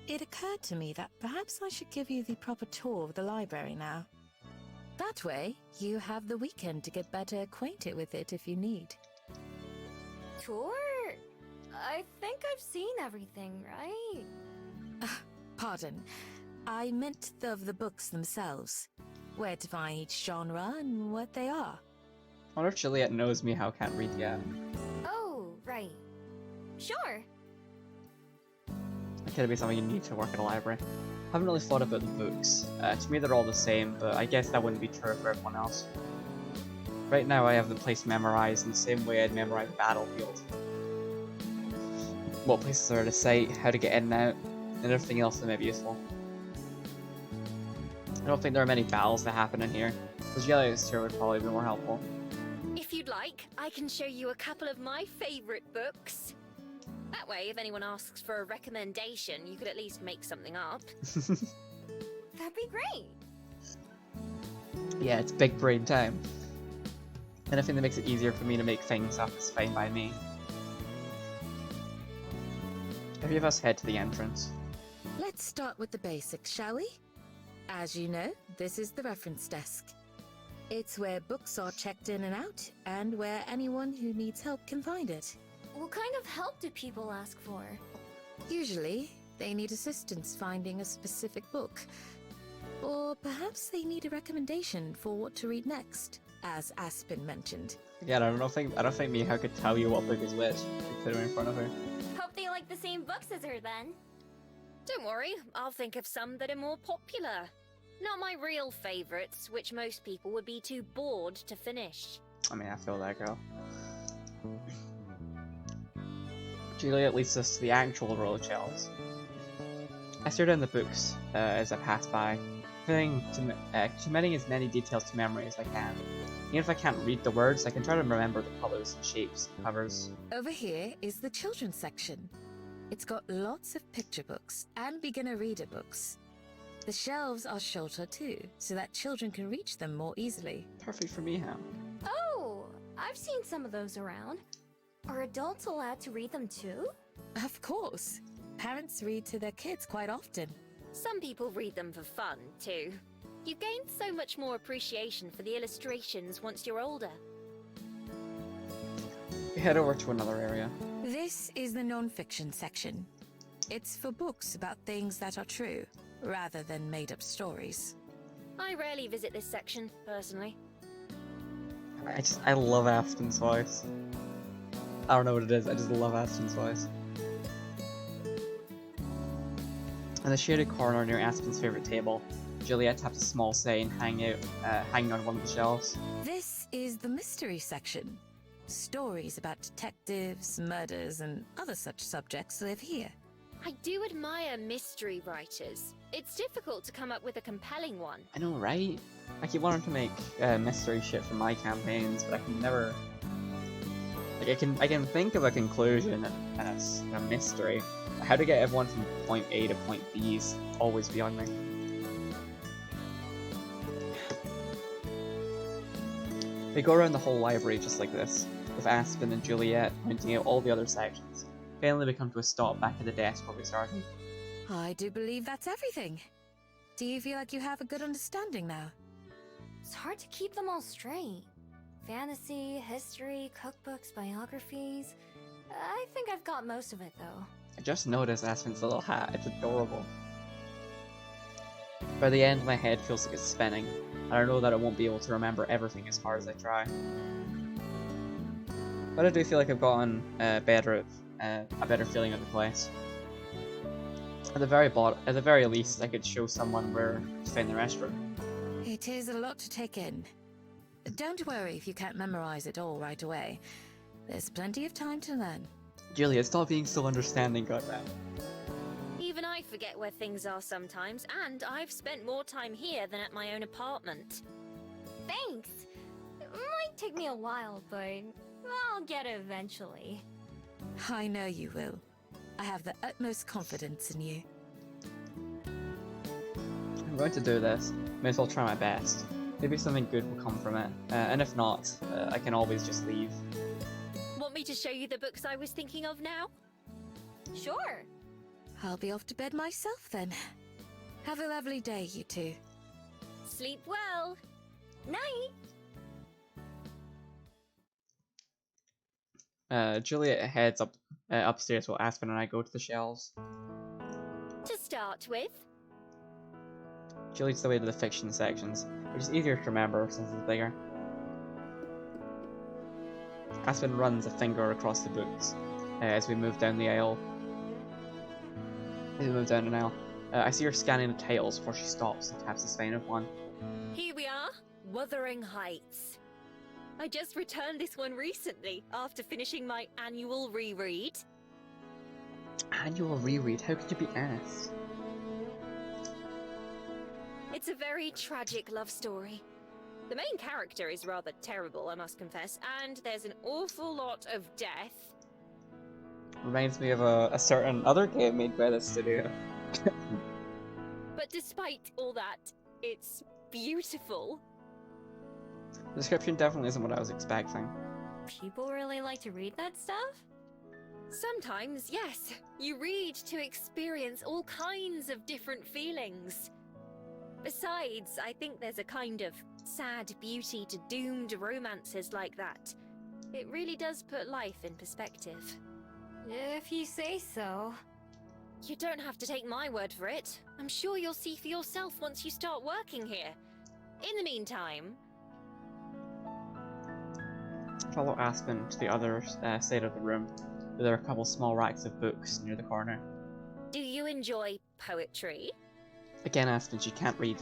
[SPEAKER 6] it occurred to me that perhaps I should give you the proper tour of the library now. That way, you have the weekend to get better acquainted with it if you need.
[SPEAKER 2] Tour? I think I've seen everything, right?
[SPEAKER 6] Pardon. I meant of the books themselves. Where to find each genre and what they are.
[SPEAKER 1] I wonder if Juliet knows me how I can't read yet.
[SPEAKER 2] Oh, right. Sure.
[SPEAKER 1] It could be something you need to work at a library. I haven't really thought about the books. To me they're all the same, but I guess that wouldn't be true for everyone else. Right now I have the place memorized in the same way I'd memorize Battlefield. What places are to sight, how to get in and out, and everything else that may be useful. I don't think there are many battles that happen in here, so Juliet's tour would probably be more helpful.
[SPEAKER 4] If you'd like, I can show you a couple of my favorite books. That way, if anyone asks for a recommendation, you could at least make something up.
[SPEAKER 2] That'd be great.
[SPEAKER 1] Yeah, it's big brain time. Anything that makes it easier for me to make things up is fine by me. Every of us head to the entrance.
[SPEAKER 6] Let's start with the basics, shall we? As you know, this is the reference desk. It's where books are checked in and out, and where anyone who needs help can find it.
[SPEAKER 2] What kind of help do people ask for?
[SPEAKER 6] Usually, they need assistance finding a specific book. Or perhaps they need a recommendation for what to read next, as Aspen mentioned.
[SPEAKER 1] Yeah, I don't think Mihao could tell you what book is which. You put it in front of her.
[SPEAKER 2] Hope they like the same books as her then.
[SPEAKER 4] Don't worry, I'll think of some that are more popular. Not my real favourites, which most people would be too bored to finish.
[SPEAKER 1] I mean, I feel that girl. Juliet leads us to the actual row of shelves. I stare down the books as I pass by, committing as many details to memory as I can. Even if I can't read the words, I can try to remember the colours and shapes and covers.
[SPEAKER 6] Over here is the children's section. It's got lots of picture books and beginner reader books. The shelves are shorter too, so that children can reach them more easily.
[SPEAKER 1] Perfect for Mihao.
[SPEAKER 2] Oh, I've seen some of those around. Are adults allowed to read them too?
[SPEAKER 6] Of course. Parents read to their kids quite often.
[SPEAKER 4] Some people read them for fun, too. You gain so much more appreciation for the illustrations once you're older.
[SPEAKER 1] We head over to another area.
[SPEAKER 6] This is the non-fiction section. It's for books about things that are true, rather than made-up stories.
[SPEAKER 4] I rarely visit this section, personally.
[SPEAKER 1] I love Aspen's voice. I don't know what it is, I just love Aspen's voice. In the shaded corner near Aspen's favourite table, Juliet taps a small saying hanging on one of the shelves.
[SPEAKER 6] This is the mystery section. Stories about detectives, murders, and other such subjects live here.
[SPEAKER 4] I do admire mystery writers. It's difficult to come up with a compelling one.
[SPEAKER 1] I know, right? I keep wanting to make mystery shit for my campaigns, but I can never... Like, I can think of a conclusion and a mystery. How to get everyone from point A to point B is always beyond me. They go around the whole library just like this, with Aspen and Juliet pointing out all the other sections. Finally we come to a stop back at the desk where we started.
[SPEAKER 6] I do believe that's everything. Do you feel like you have a good understanding now?
[SPEAKER 2] It's hard to keep them all straight. Fantasy, history, cookbooks, biographies. I think I've got most of it though.
[SPEAKER 1] I just noticed Aspen's little hat, it's adorable. By the end, my head feels like it's spinning, and I know that I won't be able to remember everything as hard as I try. But I do feel like I've gotten a better feeling of the place. At the very least, I could show someone where to find the restroom.
[SPEAKER 6] It is a lot to take in. Don't worry if you can't memorize it all right away. There's plenty of time to learn.
[SPEAKER 1] Juliet, stop being so understanding, goddammit.
[SPEAKER 4] Even I forget where things are sometimes, and I've spent more time here than at my own apartment.
[SPEAKER 2] Thanks! It might take me a while, but I'll get it eventually.
[SPEAKER 6] I know you will. I have the utmost confidence in you.
[SPEAKER 1] I'm going to do this. May as well try my best. Maybe something good will come from it. And if not, I can always just leave.
[SPEAKER 4] Want me to show you the books I was thinking of now?
[SPEAKER 2] Sure!
[SPEAKER 6] I'll be off to bed myself then. Have a lovely day, you two.
[SPEAKER 4] Sleep well!
[SPEAKER 2] Night!
[SPEAKER 1] Juliet heads upstairs while Aspen and I go to the shelves.
[SPEAKER 4] To start with,
[SPEAKER 1] She leads the way to the fiction sections, which is easier to remember since it's bigger. Aspen runs a finger across the books as we move down the aisle. I see her scanning the titles before she stops and taps the spine of one.
[SPEAKER 4] here we are, Wuthering Heights. I just returned this one recently after finishing my annual reread.
[SPEAKER 1] Annual reread? How could you be asked?
[SPEAKER 4] It's a very tragic love story. The main character is rather terrible, I must confess, and there's an awful lot of death.
[SPEAKER 1] Reminds me of a certain other game made by this studio.
[SPEAKER 4] But despite all that, it's beautiful.
[SPEAKER 1] The description definitely isn't what I was expecting.
[SPEAKER 2] People really like to read that stuff?
[SPEAKER 4] Sometimes, yes. You read to experience all kinds of different feelings. Besides, I think there's a kind of sad beauty to doomed romances like that. It really does put life in perspective.
[SPEAKER 2] If you say so.
[SPEAKER 4] You don't have to take my word for it. I'm sure you'll see for yourself once you start working here. In the meantime...
[SPEAKER 1] Follow Aspen to the other side of the room, where there are a couple small racks of books near the corner.
[SPEAKER 4] Do you enjoy poetry?
[SPEAKER 1] Again, Aspen, she can't read.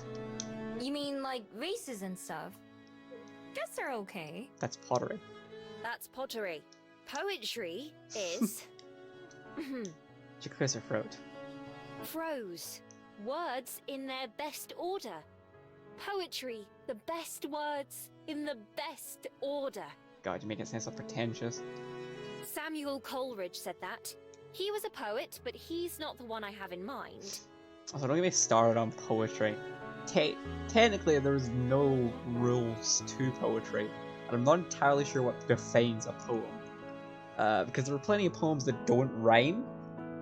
[SPEAKER 2] You mean like vases and stuff? Guess they're okay.
[SPEAKER 1] That's pottery.
[SPEAKER 4] That's pottery. Poetry is...
[SPEAKER 1] She clears her throat.
[SPEAKER 4] prose. Words in their best order. Poetry, the best words in the best order.
[SPEAKER 1] God, you make it sound so pretentious.
[SPEAKER 4] Samuel Coleridge said that. He was a poet, but he's not the one I have in mind.
[SPEAKER 1] Also, don't get me started on poetry. Technically, there's no rules to poetry, and I'm not entirely sure what defines a poem. Because there are plenty of poems that don't rhyme,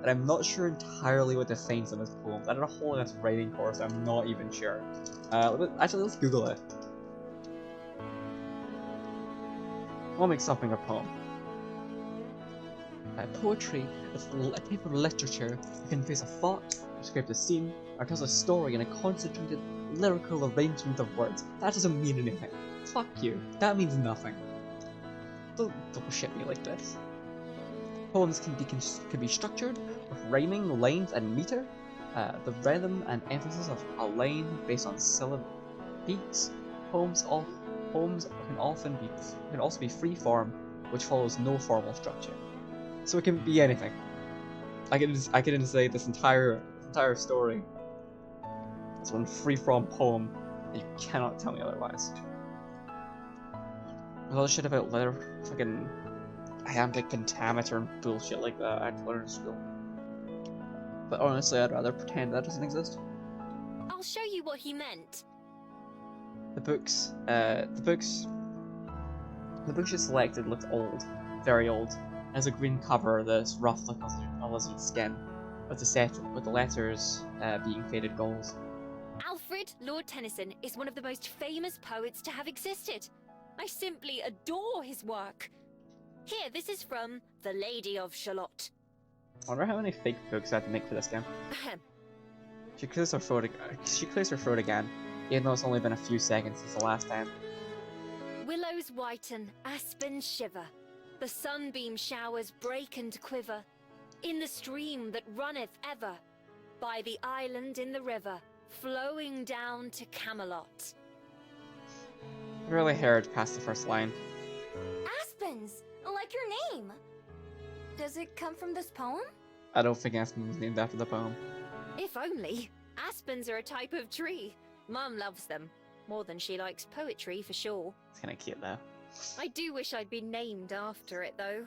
[SPEAKER 1] and I'm not sure entirely what defines them as poems. I did a whole ass writing course, I'm not even sure. Actually, let's Google it. What makes something a poem? Poetry is a type of literature that conveys a thought, describes a scene, or tells a story in a concentrated lyrical arrangement of words. That doesn't mean anything. Fuck you. That means nothing. Don't bullshit me like this. Poems can be structured with rhyming lines and meter, the rhythm and emphasis of a line based on syllable beats. Poems can also be free form, which follows no formal structure. So it can be anything. I can say this entire story is one free-form poem, and you cannot tell me otherwise. With all the shit about fucking iambic pentameter and bullshit like that I learned in school. But honestly, I'd rather pretend that doesn't exist.
[SPEAKER 4] I'll show you what he meant.
[SPEAKER 1] The books you selected looked old, very old. It has a green cover that's rough like a lizard's skin, with the letters being faded gold.
[SPEAKER 4] Alfred Lord Tennyson is one of the most famous poets to have existed. I simply adore his work. Here, this is from The Lady of Shalott.
[SPEAKER 1] I wonder how many fake books I have to make for this game. She clears her throat again, even though it's only been a few seconds since the last time.
[SPEAKER 4] Willows whiten, aspens shiver. The sunbeam showers break and quiver. In the stream that runneth ever, by the island in the river, flowing down to Camelot.
[SPEAKER 1] I barely heard past the first line.
[SPEAKER 2] Aspens! Like your name! Does it come from this poem?
[SPEAKER 1] I don't think Aspen was named after the poem.
[SPEAKER 4] If only. Aspens are a type of tree. Mum loves them. More than she likes poetry, for sure.
[SPEAKER 1] It's kinda cute though.
[SPEAKER 4] I do wish I'd been named after it, though.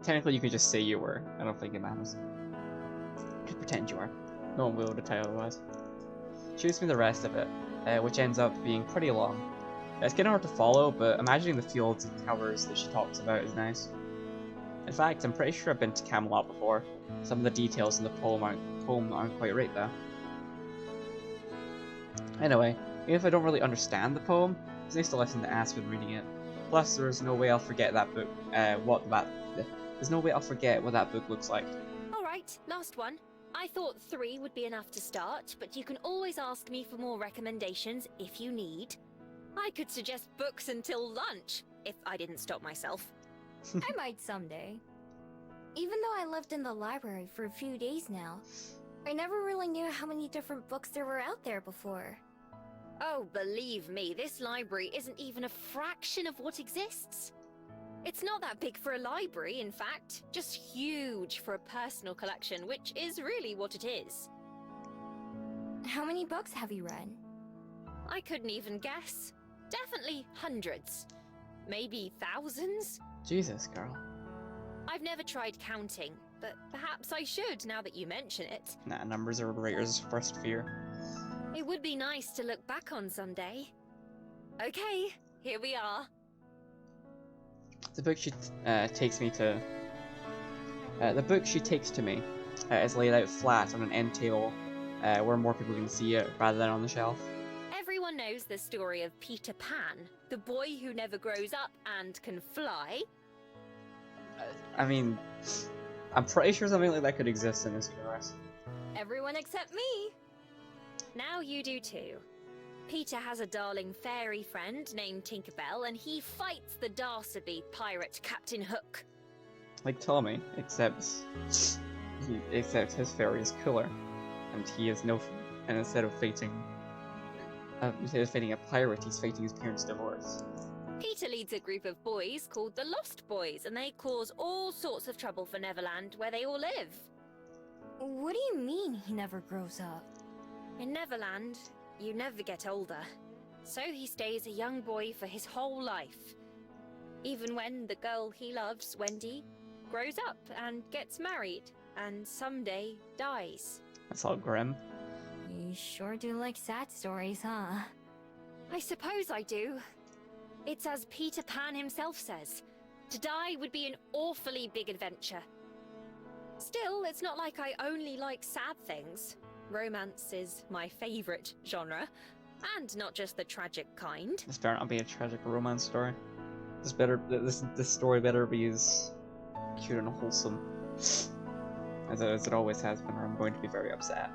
[SPEAKER 1] Technically, you could just say you were. I don't think it matters. You could pretend you are. No one will be able to tell otherwise. She gives me the rest of it, which ends up being pretty long. It's kinda hard to follow, but imagining the fields and towers that she talks about is nice. In fact, I'm pretty sure I've been to Camelot before. Some of the details in the poem aren't quite right though. Anyway, even if I don't really understand the poem, it's nice to listen to Aspen reading it. Plus, there's no way I'll forget that book. There's no way I'll forget what that book looks like.
[SPEAKER 4] All right, last one. I thought 3 would be enough to start, but you can always ask me for more recommendations if you need. I could suggest books until lunch, if I didn't stop myself.
[SPEAKER 2] I might someday. Even though I lived in the library for a few days now, I never really knew how many different books there were out there before.
[SPEAKER 4] Oh, believe me, this library isn't even a fraction of what exists. It's not that big for a library, in fact, just huge for a personal collection, which is really what it is.
[SPEAKER 2] How many books have you read?
[SPEAKER 4] I couldn't even guess. Definitely hundreds. Maybe thousands?
[SPEAKER 1] Jesus, girl.
[SPEAKER 4] I've never tried counting, but perhaps I should now that you mention it.
[SPEAKER 1] Nah, numbers are writer's worst fear.
[SPEAKER 4] It would be nice to look back on someday. Okay, here we are.
[SPEAKER 1] The book she takes to me is laid out flat on an end table where more people can see it rather than on the shelf.
[SPEAKER 4] Everyone knows the story of Peter Pan, the boy who never grows up and can fly.
[SPEAKER 1] I mean, I'm pretty sure something like that could exist in this universe.
[SPEAKER 4] Everyone except me. Now you do too. Peter has a darling fairy friend named Tinkerbell, and he fights the Darcyby pirate Captain Hook.
[SPEAKER 1] Like Tommy, except his fairy is cooler, and he is no. And instead of fighting a pirate, he's fighting his parents' divorce.
[SPEAKER 4] Peter leads a group of boys called the Lost Boys, and they cause all sorts of trouble for Neverland, where they all live.
[SPEAKER 2] What do you mean he never grows up?
[SPEAKER 4] In Neverland, you never get older. So he stays a young boy for his whole life. Even when the girl he loves, Wendy, grows up and gets married, and someday dies.
[SPEAKER 1] That's all grim.
[SPEAKER 2] You sure do like sad stories, huh?
[SPEAKER 4] I suppose I do. It's as Peter Pan himself says. To die would be an awfully big adventure. Still, it's not like I only like sad things. Romance is my favourite genre, and not just the tragic kind.
[SPEAKER 1] This better not be a tragic romance story. This story better be as cute and wholesome as it always has been, or I'm going to be very upset.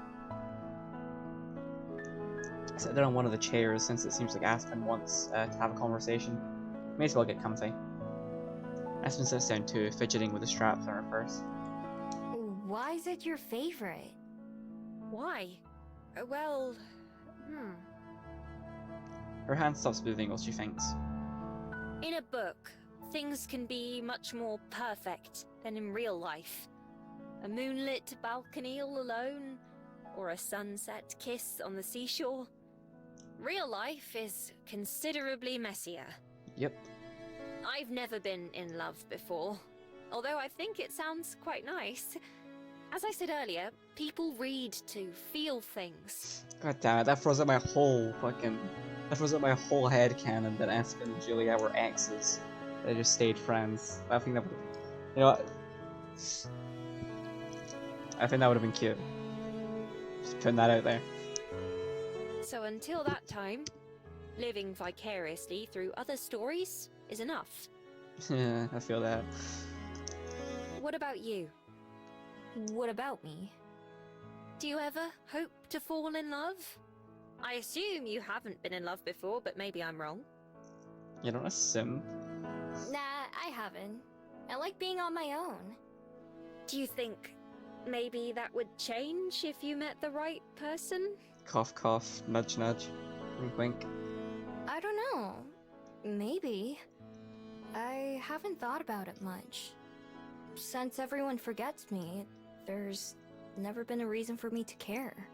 [SPEAKER 1] Sit down on one of the chairs, since it seems like Aspen wants to have a conversation. May as well get comfy. Aspen sits down too, fidgeting with the straps on her purse.
[SPEAKER 2] Why is it your favorite?
[SPEAKER 4] Why? Well,
[SPEAKER 1] Her hand stops moving while she thinks.
[SPEAKER 4] In a book, things can be much more perfect than in real life. A moonlit balcony all alone, or a sunset kiss on the seashore. Real life is considerably messier.
[SPEAKER 1] Yep.
[SPEAKER 4] I've never been in love before, although I think it sounds quite nice. As I said earlier, people read to feel things.
[SPEAKER 1] God damn it, that froze up my whole head canon that Aspen and Juliet were exes. They just stayed friends. I think that would, you know what? I think that would have been cute. Just putting that out there.
[SPEAKER 4] So until that time, living vicariously through other stories is enough.
[SPEAKER 1] Yeah, I feel that.
[SPEAKER 4] What about you?
[SPEAKER 2] What about me?
[SPEAKER 4] Do you ever hope to fall in love? I assume you haven't been in love before, but maybe I'm wrong.
[SPEAKER 1] You don't assume.
[SPEAKER 2] Nah, I haven't. I like being on my own.
[SPEAKER 4] Do you think maybe that would change if you met the right person?
[SPEAKER 1] Cough cough, nudge nudge, wink wink.
[SPEAKER 2] I don't know. Maybe. I haven't thought about it much. Since everyone forgets me, there's never been a reason for me to care.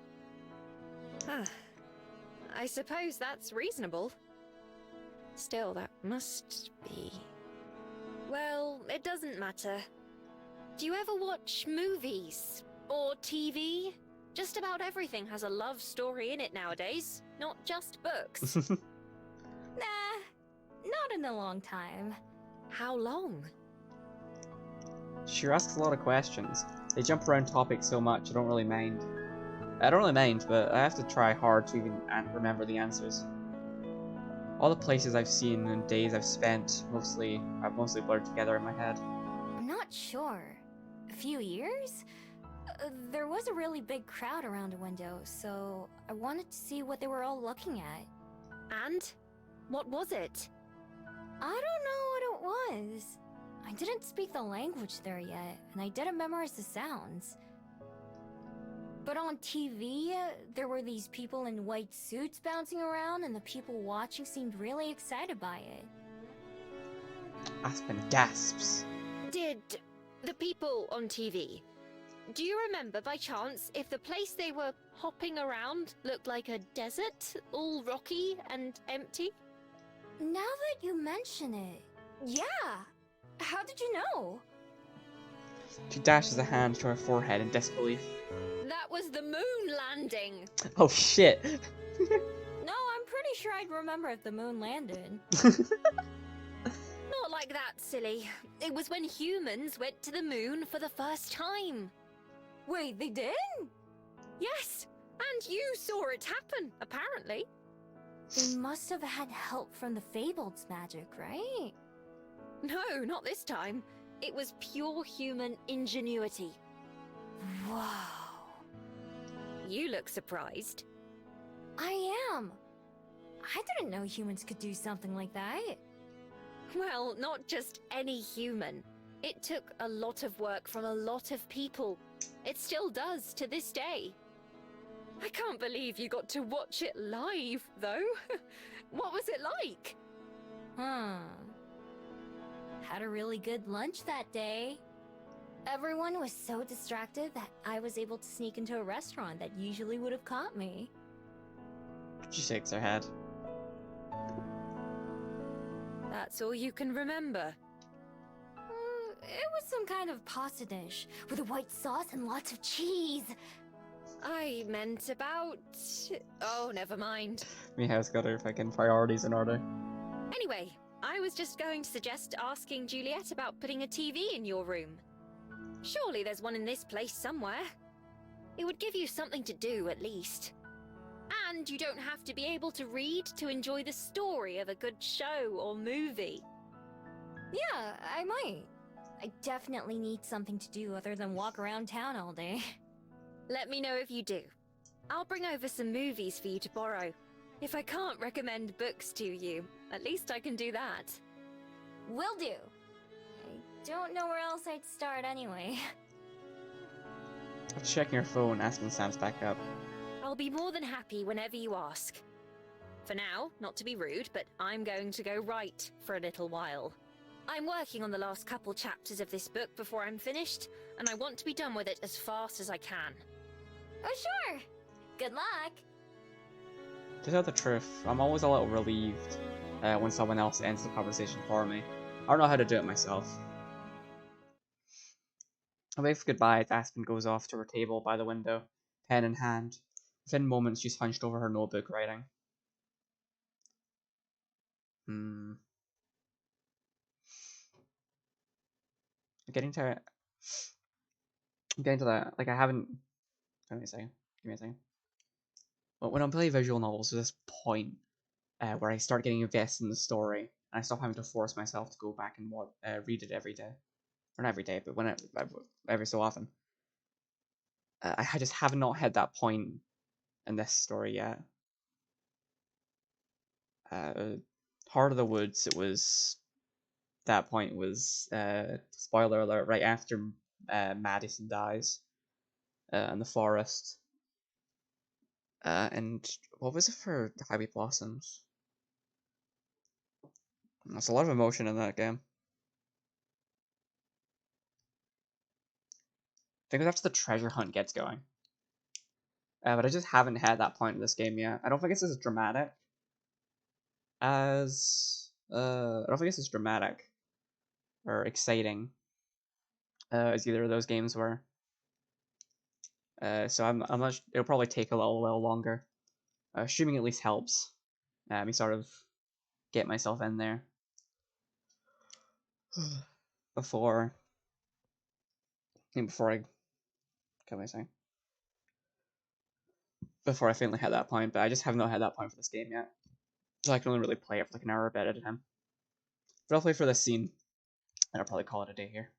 [SPEAKER 4] Huh. I suppose that's reasonable. Still, that must be... Well, it doesn't matter. Do you ever watch movies? Or TV? Just about everything has a love story in it nowadays, not just books.
[SPEAKER 2] Nah, not in a long time.
[SPEAKER 4] How long?
[SPEAKER 1] She asks a lot of questions. They jump around topics so much, I don't really mind. I don't really mind, but I have to try hard to even remember the answers. All the places I've seen and days I've spent, I've mostly blurred together in my head.
[SPEAKER 2] I'm not sure. A few years? There was a really big crowd around a window, so I wanted to see what they were all looking at.
[SPEAKER 4] And? What was it?
[SPEAKER 2] I don't know what it was. I didn't speak the language there yet, and I didn't memorize the sounds. But on TV, there were these people in white suits bouncing around, and the people watching seemed really excited by it.
[SPEAKER 1] Aspen gasps.
[SPEAKER 4] Did the people on TV... Do you remember by chance if the place they were hopping around looked like a desert, all rocky and empty?
[SPEAKER 2] Now that you mention it, yeah! How did you know?
[SPEAKER 1] She dashes a hand to her forehead in disbelief.
[SPEAKER 4] That was the moon landing!
[SPEAKER 1] Oh shit!
[SPEAKER 2] No, I'm pretty sure I'd remember if the moon landed.
[SPEAKER 4] Not like that, silly. It was when humans went to the moon for the first time.
[SPEAKER 2] Wait, they did?
[SPEAKER 4] Yes! And you saw it happen, apparently.
[SPEAKER 2] They must have had help from the Fabled's magic, right?
[SPEAKER 4] No, not this time. It was pure human ingenuity.
[SPEAKER 2] Wow.
[SPEAKER 4] You look surprised.
[SPEAKER 2] I am. I didn't know humans could do something like that.
[SPEAKER 4] Well, not just any human. It took a lot of work from a lot of people. It still does to this day. I can't believe you got to watch it live, though. What was it like?
[SPEAKER 2] Had a really good lunch that day. Everyone was so distracted that I was able to sneak into a restaurant that usually would have caught me.
[SPEAKER 1] She shakes her head.
[SPEAKER 4] That's all you can remember.
[SPEAKER 2] It was some kind of pasta dish with a white sauce and lots of cheese.
[SPEAKER 4] I meant about... Oh, never mind.
[SPEAKER 1] Miha's got her fucking priorities in order.
[SPEAKER 4] Anyway, I was just going to suggest asking Juliet about putting a TV in your room. Surely there's one in this place somewhere. It would give you something to do, at least. And you don't have to be able to read to enjoy the story of a good show or movie.
[SPEAKER 2] Yeah, I might. I definitely need something to do other than walk around town all day.
[SPEAKER 4] Let me know if you do. I'll bring over some movies for you to borrow. If I can't recommend books to you, at least I can do that.
[SPEAKER 2] Will do. I don't know where else I'd start anyway.
[SPEAKER 1] After checking her phone, Aspen stands back up.
[SPEAKER 4] I'll be more than happy whenever you ask. For now, not to be rude, but I'm going to go write for a little while. I'm working on the last couple chapters of this book before I'm finished, and I want to be done with it as fast as I can.
[SPEAKER 2] Oh, sure. Good luck.
[SPEAKER 1] To tell the truth, I'm always a little relieved when someone else ends the conversation for me. I don't know how to do it myself. I wave goodbye as Aspen goes off to her table by the window, pen in hand. Within moments, she's hunched over her notebook writing. I'm getting to that. Like, I haven't. Give me a second. But when I'm playing visual novels, there's this point where I start getting invested in the story, and I stop having to force myself to go back and read it every day, or not every day, but every so often. I just have not hit that point in this story yet. Heart of the Woods. That point was spoiler alert, right after Madison dies in the forest. And what was it for Highway Blossoms? There's a lot of emotion in that game. I think that's the treasure hunt gets going. But I just haven't had that point in this game yet. I don't think it's as dramatic as I don't think it's as dramatic or exciting as either of those games were. So I'm not. It'll probably take a little longer. Streaming at least helps me sort of get myself in there before I before I finally hit that point. But I just have not had that point for this game yet, so I can only really play it for like an hour a bit at a time. But I'll play for this scene, and I'll probably call it a day here.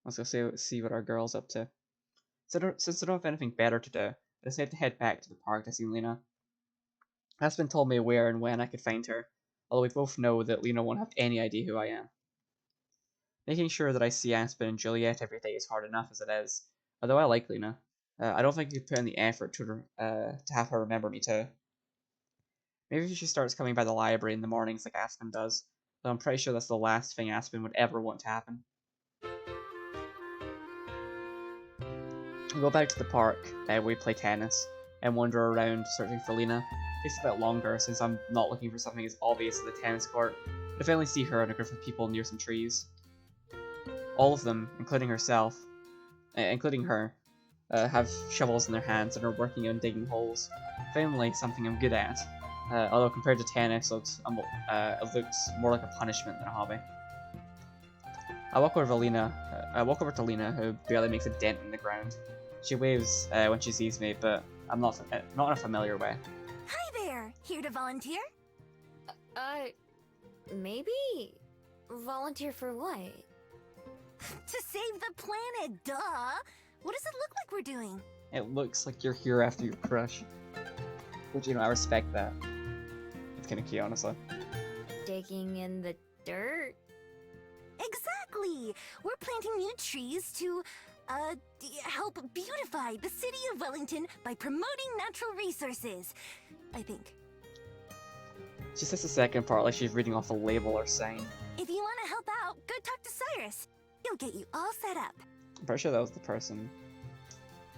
[SPEAKER 1] Let's go see what our girl's up to. Since I don't have anything better to do, I decided to head back to the park to see Lena. Aspen told me where and when I could find her, although we both know that Lena won't have any idea who I am. Making sure that I see Aspen and Juliet every day is hard enough as it is, although I like Lena. I don't think I could put in the effort to have her remember me too. Maybe she starts coming by the library in the mornings like Aspen does, though I'm pretty sure that's the last thing Aspen would ever want to happen. We go back to the park, we play tennis, and wander around searching for Lena. It takes a bit longer since I'm not looking for something as obvious as the tennis court, but I finally see her and a group of people near some trees. All of them, including her, have shovels in their hands and are working on digging holes. Finally, something I'm good at, although compared to tennis, it looks more like a punishment than a hobby. I walk over to Lena, I walk over to Lena, who barely makes a dent in the ground. She waves when she sees me, but I'm not in a familiar way.
[SPEAKER 3] Hi there! Here to volunteer?
[SPEAKER 2] Maybe? Volunteer for what?
[SPEAKER 3] To save the planet, duh! What does it look like we're doing?
[SPEAKER 1] It looks like you're here after your crush. Which, you know, I respect that. It's kind of cute, honestly.
[SPEAKER 2] Digging in the dirt?
[SPEAKER 3] Exactly! We're planting new trees to, help beautify the city of Wellington by promoting natural resources. I think.
[SPEAKER 1] She says the second part like she's reading off a label or sign.
[SPEAKER 3] If you want to help out, go talk to Cyrus. He'll get you all set up.
[SPEAKER 1] I'm pretty sure that was the person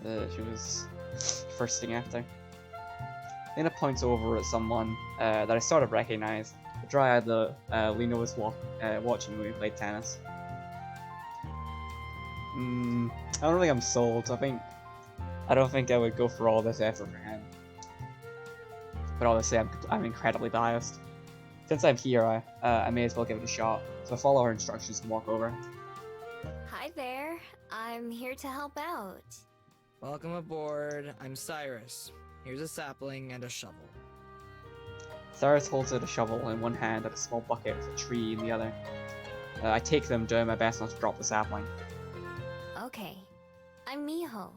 [SPEAKER 1] that she was firsting after. Lena points over at someone that I sort of recognize. The dryad that Lena was watching when we played tennis. I don't think I'm sold. I don't think I would go for all this effort for him. But obviously, I'm incredibly biased. Since I'm here, I may as well give it a shot. So I follow her instructions and walk over.
[SPEAKER 2] Hi there. I'm here to help out.
[SPEAKER 5] Welcome aboard. I'm Cyrus. Here's a sapling and a shovel.
[SPEAKER 1] Cyrus holds out a shovel in one hand and a small bucket with a tree in the other. I take them, doing my best not to drop the sapling.
[SPEAKER 2] Okay. I'm Miho.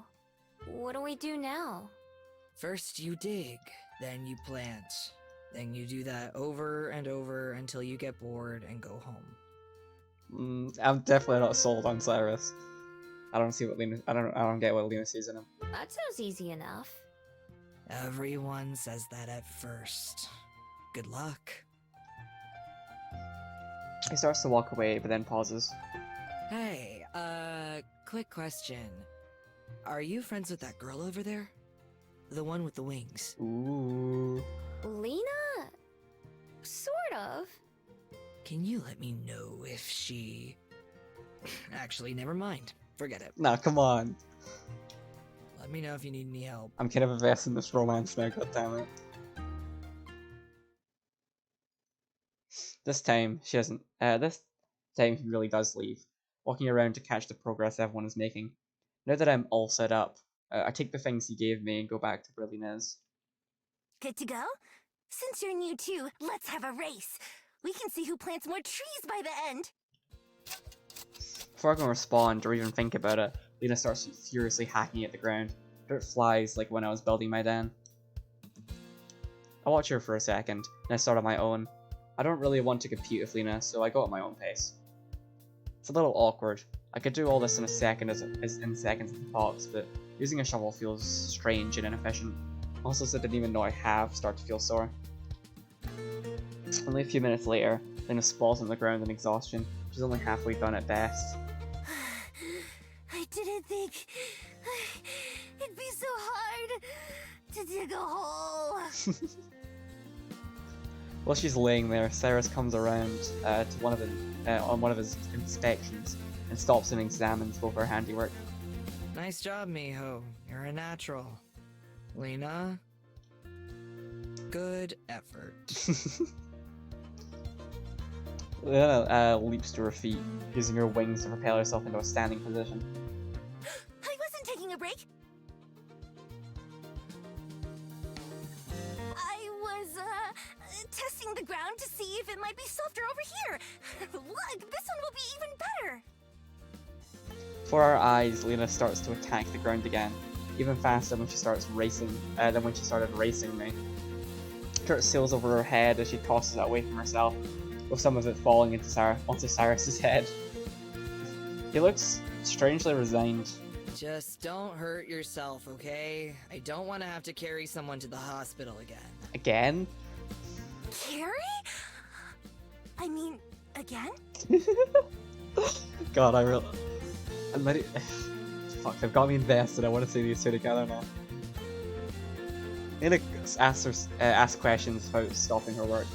[SPEAKER 2] What do we do now?
[SPEAKER 5] First you dig, then you plant. Then you do that over and over until you get bored and go home.
[SPEAKER 1] I'm definitely not sold on Cyrus. I don't get what Lena sees in him.
[SPEAKER 2] That sounds easy enough.
[SPEAKER 5] Everyone says that at first. Good luck.
[SPEAKER 1] He starts to walk away, but then pauses.
[SPEAKER 5] Hey, quick question. Are you friends with that girl over there? The one with the wings?
[SPEAKER 1] Ooh.
[SPEAKER 2] Lena? Sort of.
[SPEAKER 5] Can you let me know if she... Actually, never mind. Forget it.
[SPEAKER 1] Nah, come on.
[SPEAKER 5] Let me know if you need any help.
[SPEAKER 1] I'm kind of invested in this romance now, goddammit. This time, she doesn't. This time, he really does leave, walking around to catch the progress everyone is making. Now that I'm all set up, I take the things he gave me and go back to where Lena is.
[SPEAKER 3] Good to go? Since you're new too, let's have a race. We can see who plants more trees by the end.
[SPEAKER 1] Before I can respond or even think about it, Lena starts furiously hacking at the ground. Dirt flies like when I was building my den. I watch her for a second, and I start on my own. I don't really want to compete with Lena, so I go at my own pace. It's a little awkward. I could do all this in a second as in seconds at the tops, but using a shovel feels strange and inefficient. Muscles I didn't even know I have start to feel sore. Only a few minutes later, Lena sprawls on the ground in exhaustion. She's only halfway done at best.
[SPEAKER 3] I didn't think it'd be so hard to dig a hole.
[SPEAKER 1] While she's laying there, Cyrus comes around to on one of his inspections and stops and examines both her handiwork.
[SPEAKER 5] Nice job, Miho. You're a natural. Lena? Good effort.
[SPEAKER 1] Lena leaps to her feet, using her wings to propel herself into a standing position.
[SPEAKER 3] I wasn't taking a break. I was, testing the ground to see if it might be softer over here. Look, this one will be even better.
[SPEAKER 1] Before our eyes, Lena starts to attack the ground again, even faster than when she started racing me. Dirt sails over her head as she tosses it away from herself, with some of it falling onto Cyrus's head. He looks strangely resigned.
[SPEAKER 5] Just don't hurt yourself, okay? I don't want to have to carry someone to the hospital again.
[SPEAKER 1] Again?
[SPEAKER 3] Carrie? I mean, again?
[SPEAKER 1] God, I'm ready. Fuck, they've got me invested. I want to see these two together now. Lena asks questions about stopping her work.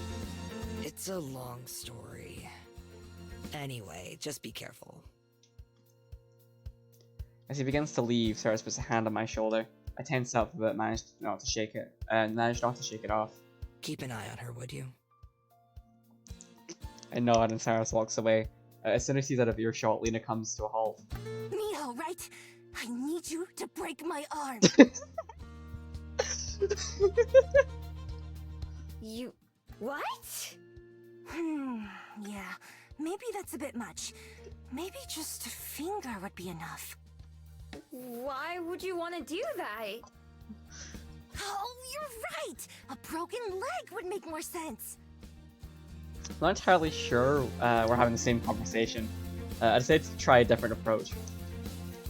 [SPEAKER 5] It's a long story. Anyway, just be careful.
[SPEAKER 1] As he begins to leave, Cyrus puts a hand on my shoulder. I tense up but managed not to shake it off.
[SPEAKER 5] Keep an eye on her, would you?
[SPEAKER 1] I nod and Cyrus walks away. As soon as he's out of earshot, Lena comes to a halt.
[SPEAKER 3] Miho, right? I need you to break my arm.
[SPEAKER 4] You. What?
[SPEAKER 3] Yeah. Maybe that's a bit much. Maybe just a finger would be enough.
[SPEAKER 4] Why would you want to do that?
[SPEAKER 3] Oh, you're right! A broken leg would make more sense.
[SPEAKER 1] I'm not entirely sure we're having the same conversation. I decided to try a different approach.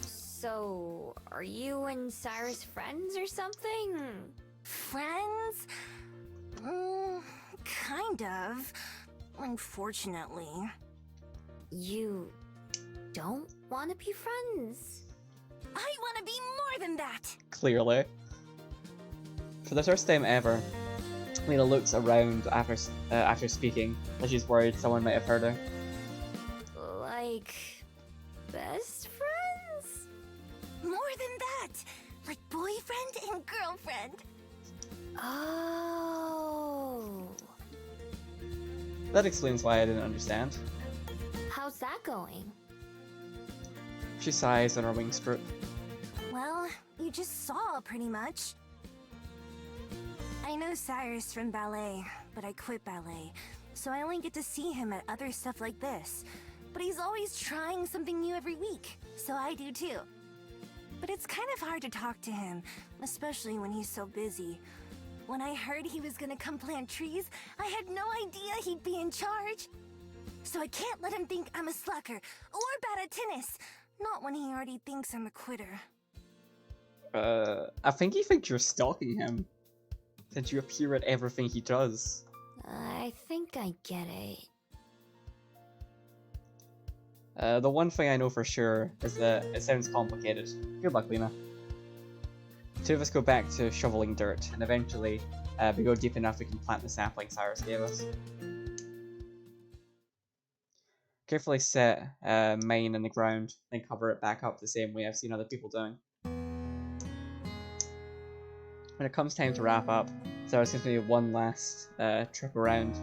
[SPEAKER 2] So, are you and Cyrus friends or something?
[SPEAKER 3] Friends? Kind of. Unfortunately.
[SPEAKER 2] You don't want to be friends?
[SPEAKER 3] I want to be more than that!
[SPEAKER 1] Clearly. For the first time ever, Lena looks around after speaking, like she's worried someone might have heard her.
[SPEAKER 2] Like, best friends?
[SPEAKER 3] More than that! Like boyfriend and girlfriend.
[SPEAKER 2] Oh.
[SPEAKER 1] That explains why I didn't understand.
[SPEAKER 2] How's that going?
[SPEAKER 1] She sighs and her wings droop.
[SPEAKER 3] Well, you just saw pretty much. I know Cyrus from ballet, but I quit ballet, so I only get to see him at other stuff like this. But he's always trying something new every week, so I do too. But it's kind of hard to talk to him, especially when he's so busy. When I heard he was gonna come plant trees, I had no idea he'd be in charge. So I can't let him think I'm a slacker or bad at tennis. Not when he already thinks I'm a quitter.
[SPEAKER 1] I think he thinks you're stalking him, since you appear at everything he does.
[SPEAKER 2] I think I get it.
[SPEAKER 1] The one thing I know for sure is that it sounds complicated. Good luck, Lena. The two of us go back to shoveling dirt, and eventually we go deep enough we can plant the sapling Cyrus gave us. Carefully set mine in the ground, then cover it back up the same way I've seen other people doing. When it comes time to wrap up, Cyrus gives me one last trip around.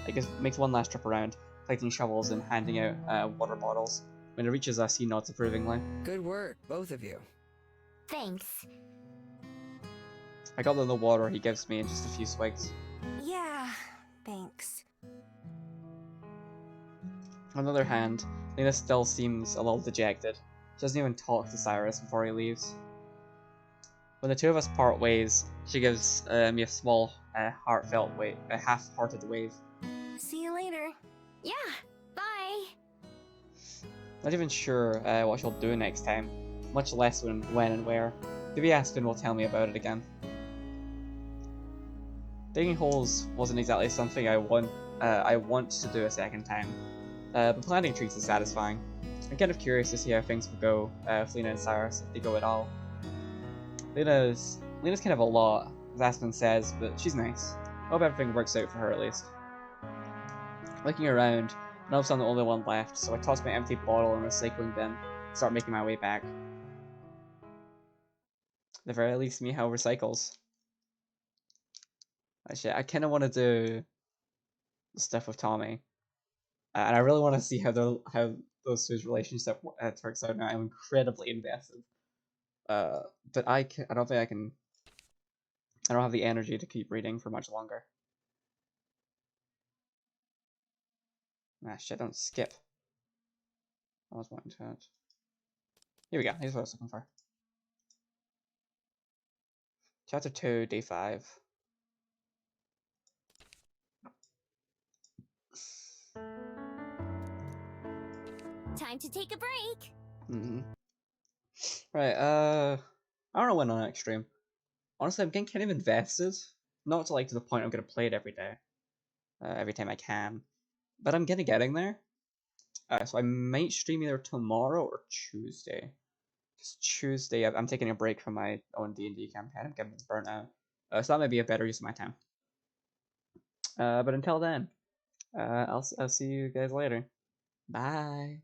[SPEAKER 1] I guess makes one last trip around, collecting shovels and handing out water bottles. When it reaches us, he nods approvingly.
[SPEAKER 5] Good work, both of you.
[SPEAKER 2] Thanks.
[SPEAKER 1] I got the water he gives me in just a few swigs.
[SPEAKER 3] Yeah, thanks.
[SPEAKER 1] On the other hand, Lena still seems a little dejected. She doesn't even talk to Cyrus before he leaves. When the two of us part ways, she gives me a small, heartfelt wave, a half-hearted wave.
[SPEAKER 3] See you later.
[SPEAKER 2] Yeah, bye.
[SPEAKER 1] Not even sure what she'll do next time, much less when and where. Maybe Aspen will tell me about it again. Digging holes wasn't exactly something I want to do a second time, but planting trees is satisfying. I'm kind of curious to see how things will go with Lena and Cyrus, if they go at all. Lena's kind of a lot, as Aspen says, but she's nice. I hope everything works out for her at least. Looking around, Melv's I'm the only one left, so I toss my empty bottle in the recycling bin and start making my way back. At the very least, Miho recycles. Actually, I kind of want to do the stuff with Tommy, and I really want to see how those two's relationship works out now. I'm incredibly invested, but I don't think I can. I don't have the energy to keep reading for much longer. Ah, shit! Don't skip. I was wanting to. Here we go. Here's what I was looking for. Chapter 2, Day 5.
[SPEAKER 2] Time to take a break.
[SPEAKER 1] Right, I don't know when on next stream. Honestly, I'm getting kind of invested. Not to the point I'm gonna play it every day. Every time I can. But I'm kinda getting there. So I might stream either tomorrow or Tuesday. Because Tuesday, I'm taking a break from my own D&D campaign. I'm getting burnt out. So that might be a better use of my time. But until then, I'll see you guys later. Bye.